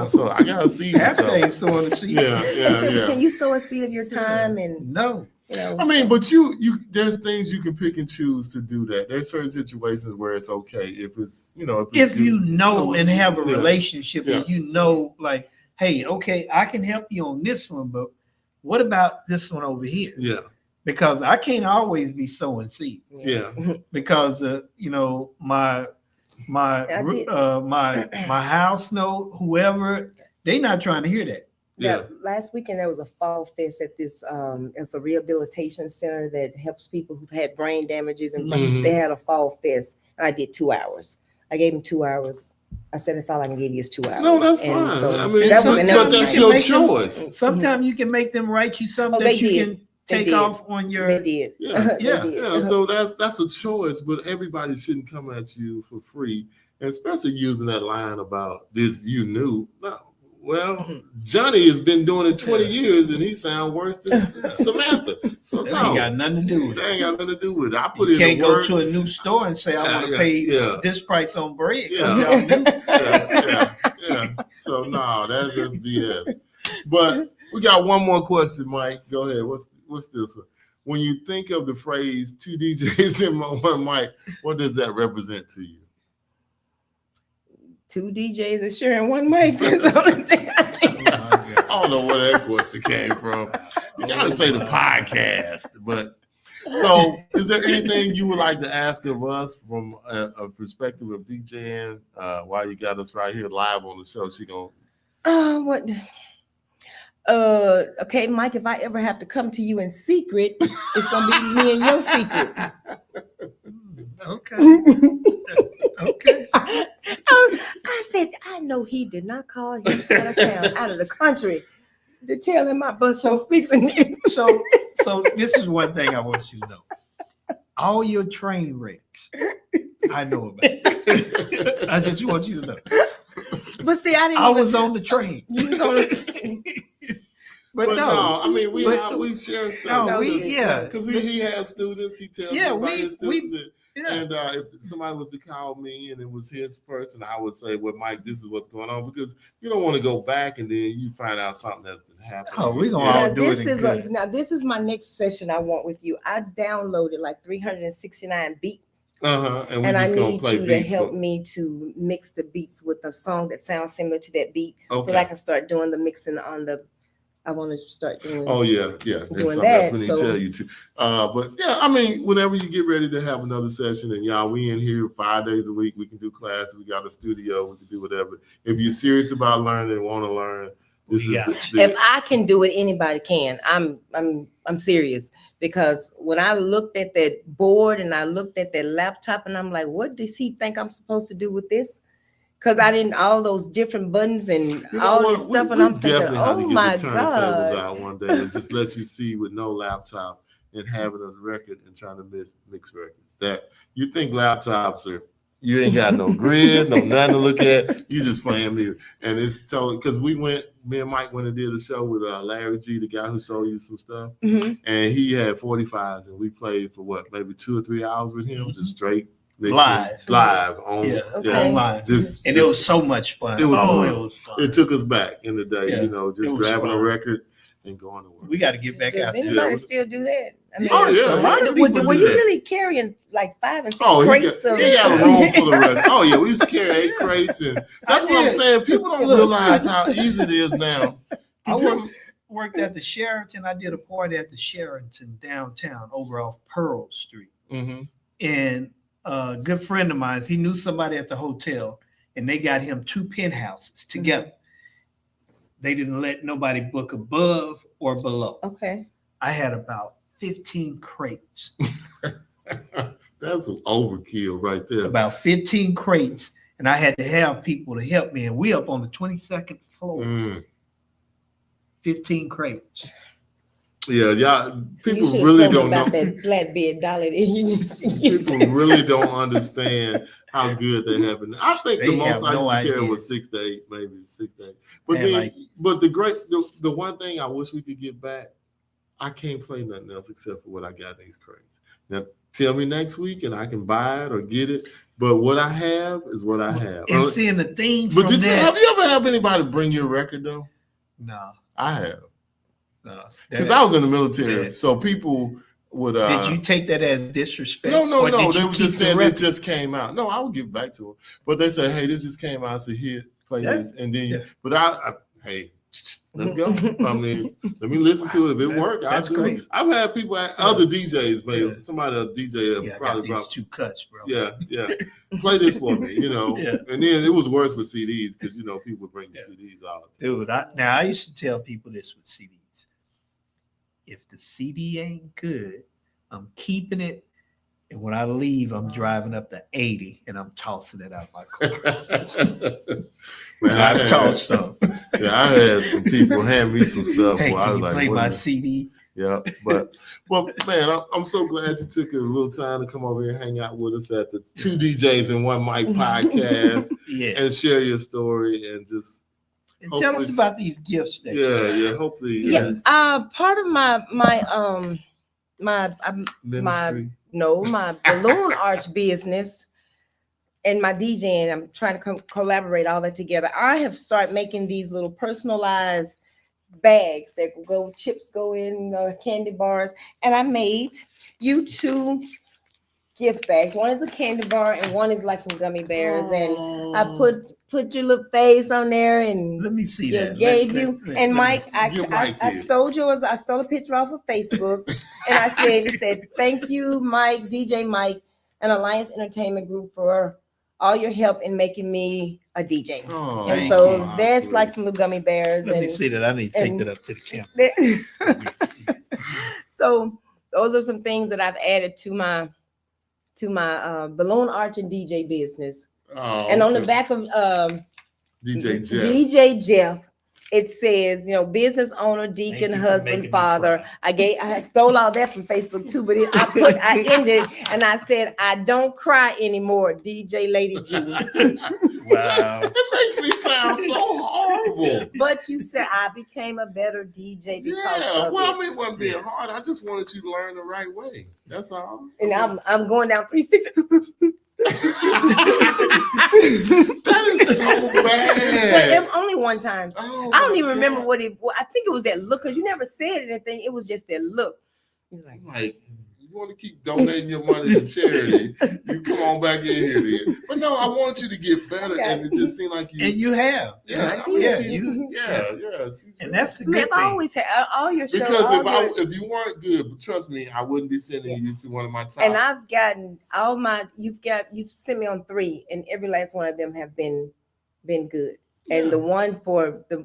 So I got a seed. Ain't sowing a seed. Yeah. Can you sow a seed of your time? And no. I mean, but you there's things you can pick and choose to do that. There's certain situations where it's okay if it's if you know and have a relationship and like, hey, okay, I can help you on this one, but what about this one over here? Yeah. because I can't always be sowing seeds. Yeah. Because my house note, whoever, they not trying to hear that. Yeah. Last weekend there was a fall fest at this it's a rehabilitation center that helps people who've had brain damages, and they had a fall fest, and I did 2 hours. I gave them 2 hours. I said, that's all I can give you is 2 hours. No, that's And fine. so I mean, that but was- that's your choice. Sometimes you can make them write you something Oh, they that you did. can They take did. off on your. They did. Yeah. They Yeah. did. Yeah, so that's a choice, but everybody shouldn't come at you for free, and especially using that line about this you knew. No. Well, Johnny has been doing it 20 years, and he sounds worse than Samantha. So That no, ain't got nothing to do with that it. ain't got nothing to do with it. I put You in can't the go work. to a new store and say, I want to Yeah, pay yeah. this price on bread. 'cause Yeah. y'all knew. Yeah. So no, that's just BS. But we got one more question, Mike. Go ahead. What's this one? When you think of the phrase "two DJs in one mic," what does that represent to you? 2 DJs are sharing one mic. That's the only thing I think. I don't know where that question came from. You gotta say the podcast, but so is there anything you would like to ask of us from a perspective of DJing? While you got us right here live on the show, she gonna. What? Okay, Mike, if I ever have to come to you in secret, it's gonna be me and your secret. Okay. Okay. I said, I know he did not call him out of town, out of the country, to tell him my bus don't speak for me. So this is one thing I want you to know. All your train wrecks, I know about. I just want you to know. But see, I didn't. I even- was on the train. You was on the- But no, no, I mean we but- share stuff. No, yeah. because he has students. He tells Yeah, everybody we- his students. yeah. And if somebody was to call me and it was his person, I would say, "Well, Mike, this is what's going on," because you don't want to go back and then you find out something that's happened. Oh, we gonna Yeah. all do it in good. Now this is my next session I want with you. I downloaded like 369 beats, And we and I just gonna need play you to beats. help me to mix the beats with a song that sounds similar to that beat, so Okay. that I can start doing the mixing on the. I want to start doing. Oh yeah. That's Doing something that, that's when he so- tell you to. But yeah, I mean, whenever you get ready to have another session, and y'all, we in here 5 days a week. We can do classes. We got a studio. We can do whatever. If you're serious about learning and want to learn, this Yeah. is If I can do it, anybody can. I'm serious, because when I looked at that board and I looked at that laptop, and I'm like, what does he think I'm supposed to do with this? Because I didn't all those different buttons and You know all what? this stuff, We and I'm thinking, definitely have oh to my get the turntables god. out one day and just let you see with no laptop and having a record and trying to mix records. That you think laptops are, you ain't got no grid, no nothing to look at. You just playing music, and it's totally because me and Mike went and did a show with Larry G, the guy who sold you some stuff, Mhm. and he had 45s, and we played for what, maybe 2 or 3 hours with him, just straight mixing, live on, Yeah, Okay. online. just And it was so much fun. It was fun. It was fun. It took us back in the day, Yeah, you know, it just was grabbing a fun. record and going to work. We got to get back Does out there. anybody Yeah. still do that? I mean, Oh, yeah. A lot of were, people were do you that. really carrying like 5 and 6 Oh, he crates got of? a room full of records. Oh, yeah, we used to carry 8 crates. And that's what I'm did. saying. People don't Look, realize how easy it is now. I Could you- worked at the Sheraton. I did a party at the Sheraton downtown over off Pearl Street. Mhm. And a good friend of mine, he knew somebody at the hotel, and they got him 2 penthouses together. They didn't let nobody book above or below. Okay. I had about 15 crates, That's an overkill right there. about 15 crates, and I had to have people to help me. And we up on the 22nd floor, Mm. 15 crates. Yeah, y'all, So you people should have really told me don't know. about that flatbed dolly that you need to get. People really don't understand how good they have been. I think the They most have I no used to carry idea. was 6 to 8, maybe 6 to 8. But Man, then, like- but the one thing I wish we could get back, I can't play nothing else except for what I got in these crates. Now, tell me next week and I can buy it or get it. But what I have is what I have. And seeing the thing But from have that. you ever have anybody bring you a record though? No, I have. no. Because I was in the military, Yeah. so people would. Did you take that as disrespect? No. Or did They you were keep just the saying record? this just came out. No, I would give it back to them. But they said, hey, this just came out, so here, play Yeah. this. And then, Yeah. but hey, Let's go. I mean, let me listen to it. If it works, I'll That's do great. it. I've had people, other DJs, maybe Yeah. somebody, a DJ, Yeah, I got probably these about, 2 cuts, bro. yeah. Play this for me, Yeah. And then it was worse with CDs because people bring the Yeah. CDs out. Dude, I used to tell people this with CDs. If the CD ain't good, I'm keeping it. And when I leave, I'm driving up to 80 and I'm tossing it out my car. Man, I've tossed some. Yeah, I had some people hand me some stuff. Hey, where I can was you like, play what my is it? CD? Yeah, but well, man, I'm so glad you took a little time to come over here and hang out with us at the 2 DJs in 1 Mic podcast Yeah. and share your story and just And tell us about these gifts that you got. yeah, hopefully Yeah. Part of my ministry. my balloon arch business and my DJing, I'm trying to collaborate all that together. I have started making these little personalized bags that chips go in, candy bars, and I made you 2 gift bags. One is a candy bar and one is like some gummy bears. And I put your little face on there and Let me see yeah, that. gave Let- you. let- And let Mike, Give I Mike his. stole yours. I stole a picture off of Facebook, and I said, "Thank you, Mike, DJ Mike, and Alliance Entertainment Group for all your help in making me a DJ." Oh, And Thank so you. that's Sweet. like some little gummy bears. Let me and see that. I need to take and- that up to the camera. so those are some things that I've added to my balloon arch and DJ business. Oh, And on the okay. back of DJ Jeff. DJ Jeff, it says, business owner, deacon, Thank you for husband, making me father. cry. I stole all that from Facebook too, but I ended and I said, I don't cry anymore, DJ Lady June. Wow. It makes me sound so horrible. But you said I became a better DJ because Yeah, of well, it. I mean, it wasn't being hard. I just wanted you to learn the right way. That's all. And I'm going down 360. That is so bad. But only one time. Oh, I don't my even remember God. what it was. I think it was that look, because you never said anything. It was just that look. You're like, Like, you want to keep donating your money to charity, you come on back in here then. But no, I want you to get better, Okay. and it just seemed like you. And you have. yeah, I I mean, did. she's And good. that's the man, good I thing. always had all your shows. Because all if you weren't good, but trust me, I wouldn't be sending you to one of my top. and I've gotten all my. You've sent me on 3, and every last one of them have been good. And the one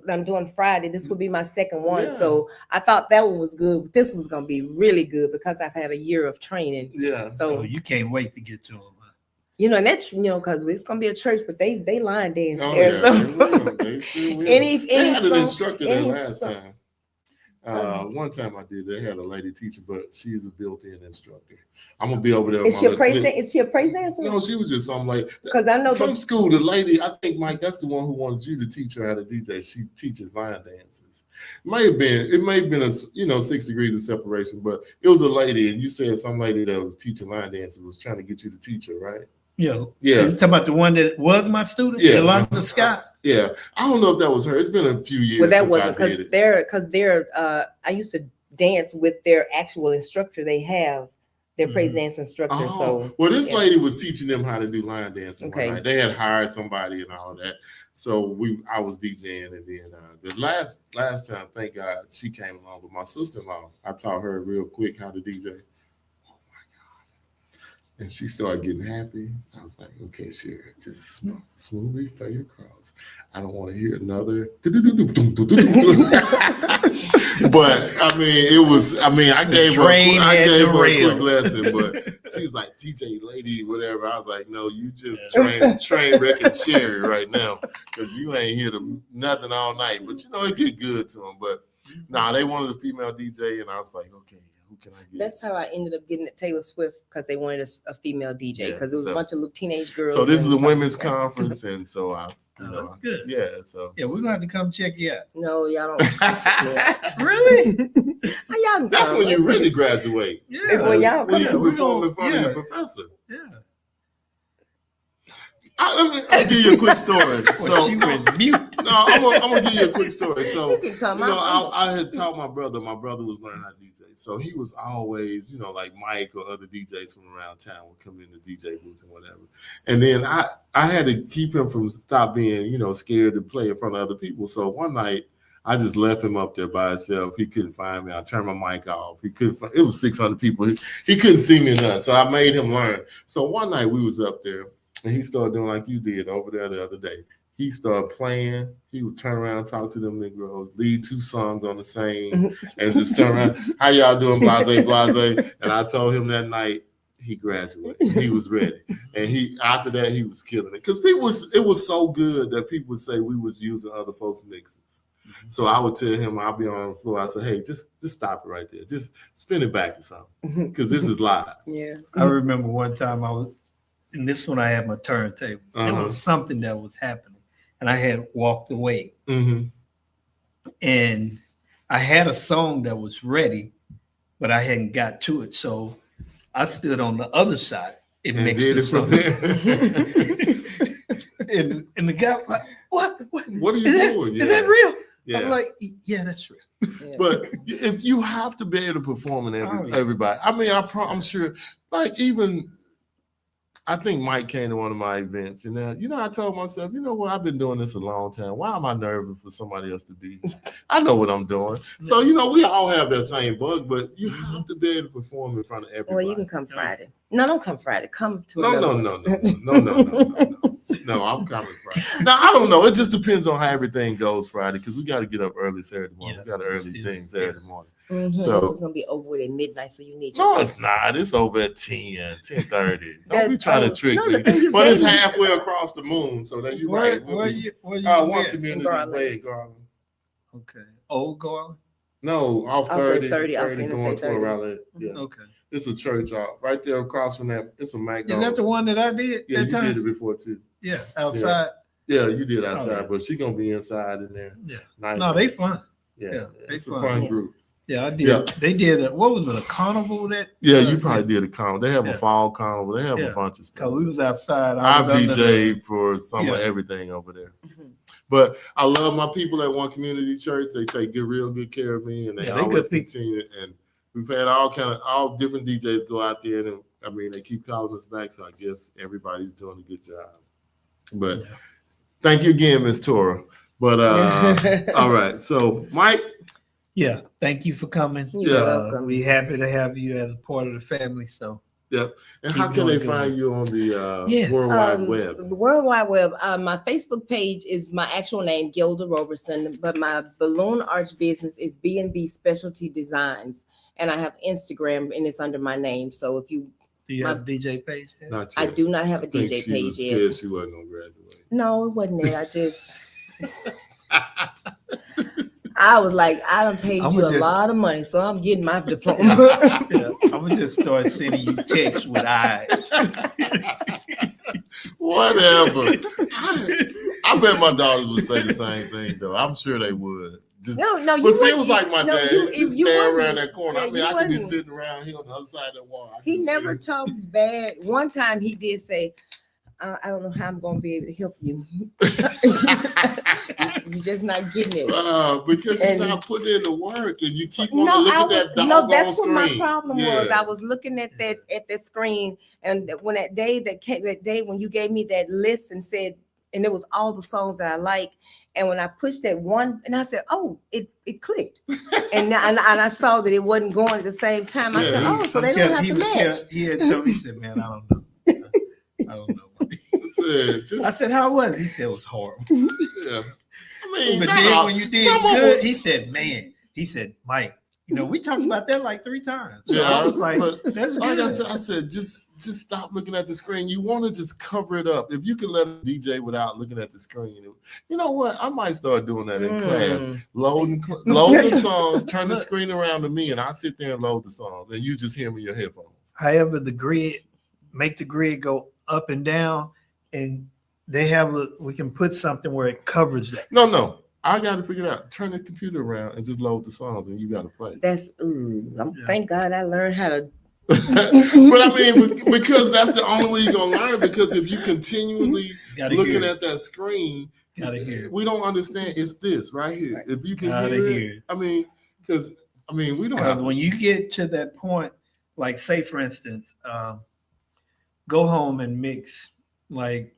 I'm doing Friday, this will be my second one. Yeah. So I thought that one was good. This was gonna be really good because I've had a year of training. Yeah. Oh, So you can't wait to get to them. and that's because it's gonna be a church, but they line dance Oh, there. yeah, So they will. They sure will. Any They had an song- instructor there any last song- time. One time I did. They had a lady teacher, but she's a built-in instructor. I'm gonna be over there. is she a praise dancer? Is she a praise dancer? No, she was just something like Because I know from the, school. The lady, I think Mike, that's the one who wanted you to teach her how to DJ. She teaches line dances. It may have been a 6 degrees of separation, but it was a lady, and you said some lady that was teaching line dances was trying to get you to teach her, right? Yeah. Yeah. You talking about the one that was my student? Yeah. Yolanda Scott? Yeah, I don't know if that was her. It's been a few years well, that since wasn't I did it. because they're I used to dance with their actual instructor. They have their praise dance instructor. Oh, So well, this yeah. lady was teaching them how to do line dancing. Okay. Right? They had hired somebody and all that. So I was DJing, and then the last time, thank God, she came along with my sister-in-law. I taught her real quick how to DJ. Oh my God! And she started getting happy. I was like, okay, sure, just smoothly fade across. I don't want to hear another. But I mean, I gave her a quick lesson, but she's like, DJ lady, whatever. I was like, no, you just train wreck and Sherry right now, because you ain't hear nothing all night. But it get good to them. But they wanted a female DJ, and I was like, okay, who can I get? that's how I ended up getting at Taylor Swift, because they wanted a female DJ, because it was so- a bunch of little teenage girls. So this is and a women's something. conference, and so That's good. Yeah, so Yeah, we're gonna have to come check you out. No, y'all don't. Really? How y'all can that's come? when you really graduate. Yeah. It's when y'all When you come. we're perform in gonna- front of yeah. your professor. Yeah. I'll give you a quick story. So She went mute. no, I'm gonna give you a quick story. So You can come. I had taught my brother. My brother was learning how to DJ. So he was always, like Mike or other DJs from around town would come in the DJ booth and whatever. And then I had to keep him from stop being, scared to play in front of other people. So one night I just left him up there by himself. He couldn't find me. I turned my mic off. He couldn't find, it was 600 people. He couldn't see me none. So I made him learn. So one night we was up there and he started doing like you did over there the other day. He started playing. He would turn around and talk to them Negroes, lead 2 songs on the same, and just turn around. How y'all doing, blase, blase? And I told him that night he graduated. He was ready. And after that, he was killing it. Because it was so good that people would say we was using other folks' mixes. So I would tell him, I'll be on the floor. I said, hey, just stop it right there. Just spin it back or something. Because this is live. Yeah. I remember one time and this one I had my turntable. It was something that was happening. And I had walked away. And I had a song that was ready, but I hadn't got to it. So I stood on the other side and mixed the song. and the guy was like, what are you doing? Is that real? Yeah. I'm like, yeah, that's real. Yeah. But if you have to be able to perform in everybody. I mean, I'm sure, like even I think Mike came to one of my events, and I told myself, you know what, I've been doing this a long time. Why am I nervous for somebody else to be? I know what I'm doing. So, we all have that same bug, but you have to be able to perform in front of everybody. Well, you can come Friday. No, don't come Friday. Come to No, I'm coming Friday. Now, I don't know. It just depends on how everything goes Friday, because we got to get up early Saturday morning. We got an early thing Saturday morning. So this is gonna be over with at midnight, so you need. No, it's not. It's over at 10:30. Don't be trying to trick me. You But it's halfway across the moon, so that you're right. Where you one community way, Garland. Okay. Old Garland? No, off 30 going to a rally. Yeah. Okay. It's a church out right there across from that. It's a McDonald's. Is that the one that I did? Yeah, you did it before too. Yeah, outside. Yeah, you did outside, but she's gonna be inside in there. Yeah. Nice. No, they fun. Yeah, it's a fun group. Yeah, I did. Yeah. They did what was it, a carnival that? Yeah, you probably did a carnival. They have a fall carnival. They have a bunch of stuff. Cause we was outside. I've DJed for some of everything over there. But I love my people at One Community Church. They take real good care of me, and they always continue. And we've had all different DJs go out there, and I mean they keep calling us back. So I guess everybody's doing a good job. But thank you again, Miss Tora. But all right, so Mike. Yeah, thank you for coming. You're welcome. We happy to have you as a part of the family. So yep. And how can they find you on the World Wide Web? The World Wide Web. My Facebook page is my actual name, Glenda Robertson, but my balloon arch business is B&B Specialty Designs, and I have Instagram, and it's under my name. So if you do you have a DJ page? Not yet. I do not have a DJ page yet. Scared she wasn't gonna graduate. No, it wasn't it. I was like, I done paid you a lot of money, so I'm getting my diploma. I'm gonna just start sending you texts with eyes. Whatever. I bet my daughters would say the same thing, though. I'm sure they would. No, but it was like my dad. Just stare around that corner. Yeah, I mean, I could be sitting around here on the other side of the wall. He never talked bad. One time he did say, I don't know how I'm going to be able to help you. You're just not getting it. Because you're not putting in the work and you keep on looking at that doggone No, that's screen. what my problem was. I was looking at that screen, and when that day when you gave me that list and said, and it was all the songs that I like, and when I pushed that one, and I said, oh, it clicked. and I saw that it wasn't going at the same time. I said, oh, so they don't have to match. He had told me, he said, man, I don't know. I don't know. I said, how was it? He said it was horrible. Yeah. I mean, but then when you did good, he said, man, Mike, we talked about that like 3 times. So I was like, that's good. I said, just stop looking at the screen. You want to just cover it up. If you can let a DJ without looking at the screen, you know what? I might start doing that in class. Load the songs, turn the screen around to me, and I sit there and load the songs, and you just hear me in your headphones. However, make the grid go up and down, and we can put something where it covers that. No. I got to figure it out. Turn the computer around and just load the songs, and you got to play. Thank God I learned how to. But I mean, because that's the only way you're gonna learn. Because if you continually looking at that screen, we don't understand. It's this right here. If you can hear it, I mean, we don't have. When you get to that point, like say for instance, go home and mix like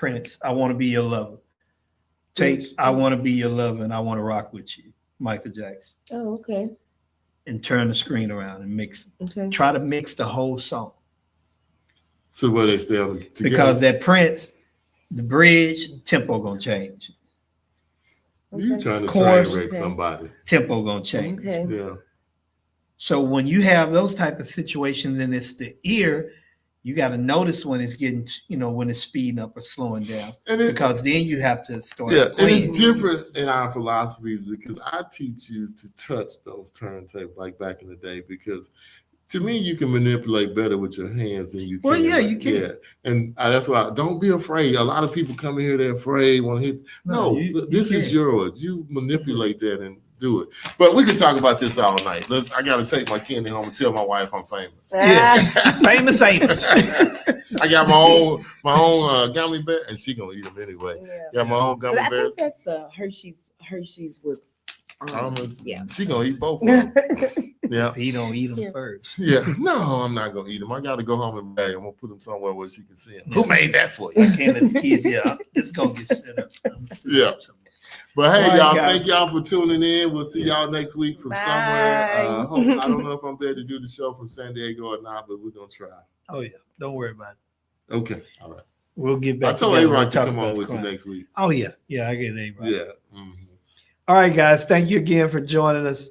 Prince, I want to be your lover. Take I want to be your lover and I want to rock with you, Michael Jackson. Oh, okay. And turn the screen around and mix it. Okay. Try to mix the whole song. So where they stay on together? Because that Prince, the bridge, tempo gonna change. You trying to Chorus. train wreck somebody. Tempo gonna change. Okay. Yeah. So when you have those type of situations and it's the ear, you got to notice when it's getting, when it's speeding up or slowing down, because then you have to start. Yeah, and playing. it's different in our philosophies because I teach you to touch those turntables like back in the day because to me you can manipulate better with your hands than you can. Well, yeah, like, you can. Yeah, and that's why don't be afraid. A lot of people come in here they're afraid, want to hit. No, this is yours. You manipulate that and do it. But we can talk about this all night. I got to take my candy home and tell my wife I'm famous. Yeah, famous Amos. I got my own gummy bear, and she gonna eat them anyway. Yeah. Got my own gummy But I bear. think that's Hershey's with almonds. Yeah. She gonna eat both of them. Yeah. He don't eat them first. Yeah. No, I'm not gonna eat them. I gotta go home and bury them. I'm gonna put them somewhere where she can see them. Who made that for you? I can't as kids. Yeah, it's gonna get set up. Yeah. But hey, All right, y'all, guys. thank y'all for tuning in. We'll see y'all next week from somewhere. I don't know if I'm able to do the show from San Diego or not, but we're gonna try. Oh yeah, don't worry about it. Okay. All right. We'll get back. I told together A-Rock and to talk come on about with you crime. next week. Oh yeah, I get A-Rock. Yeah. All right, guys. Thank you again for joining us.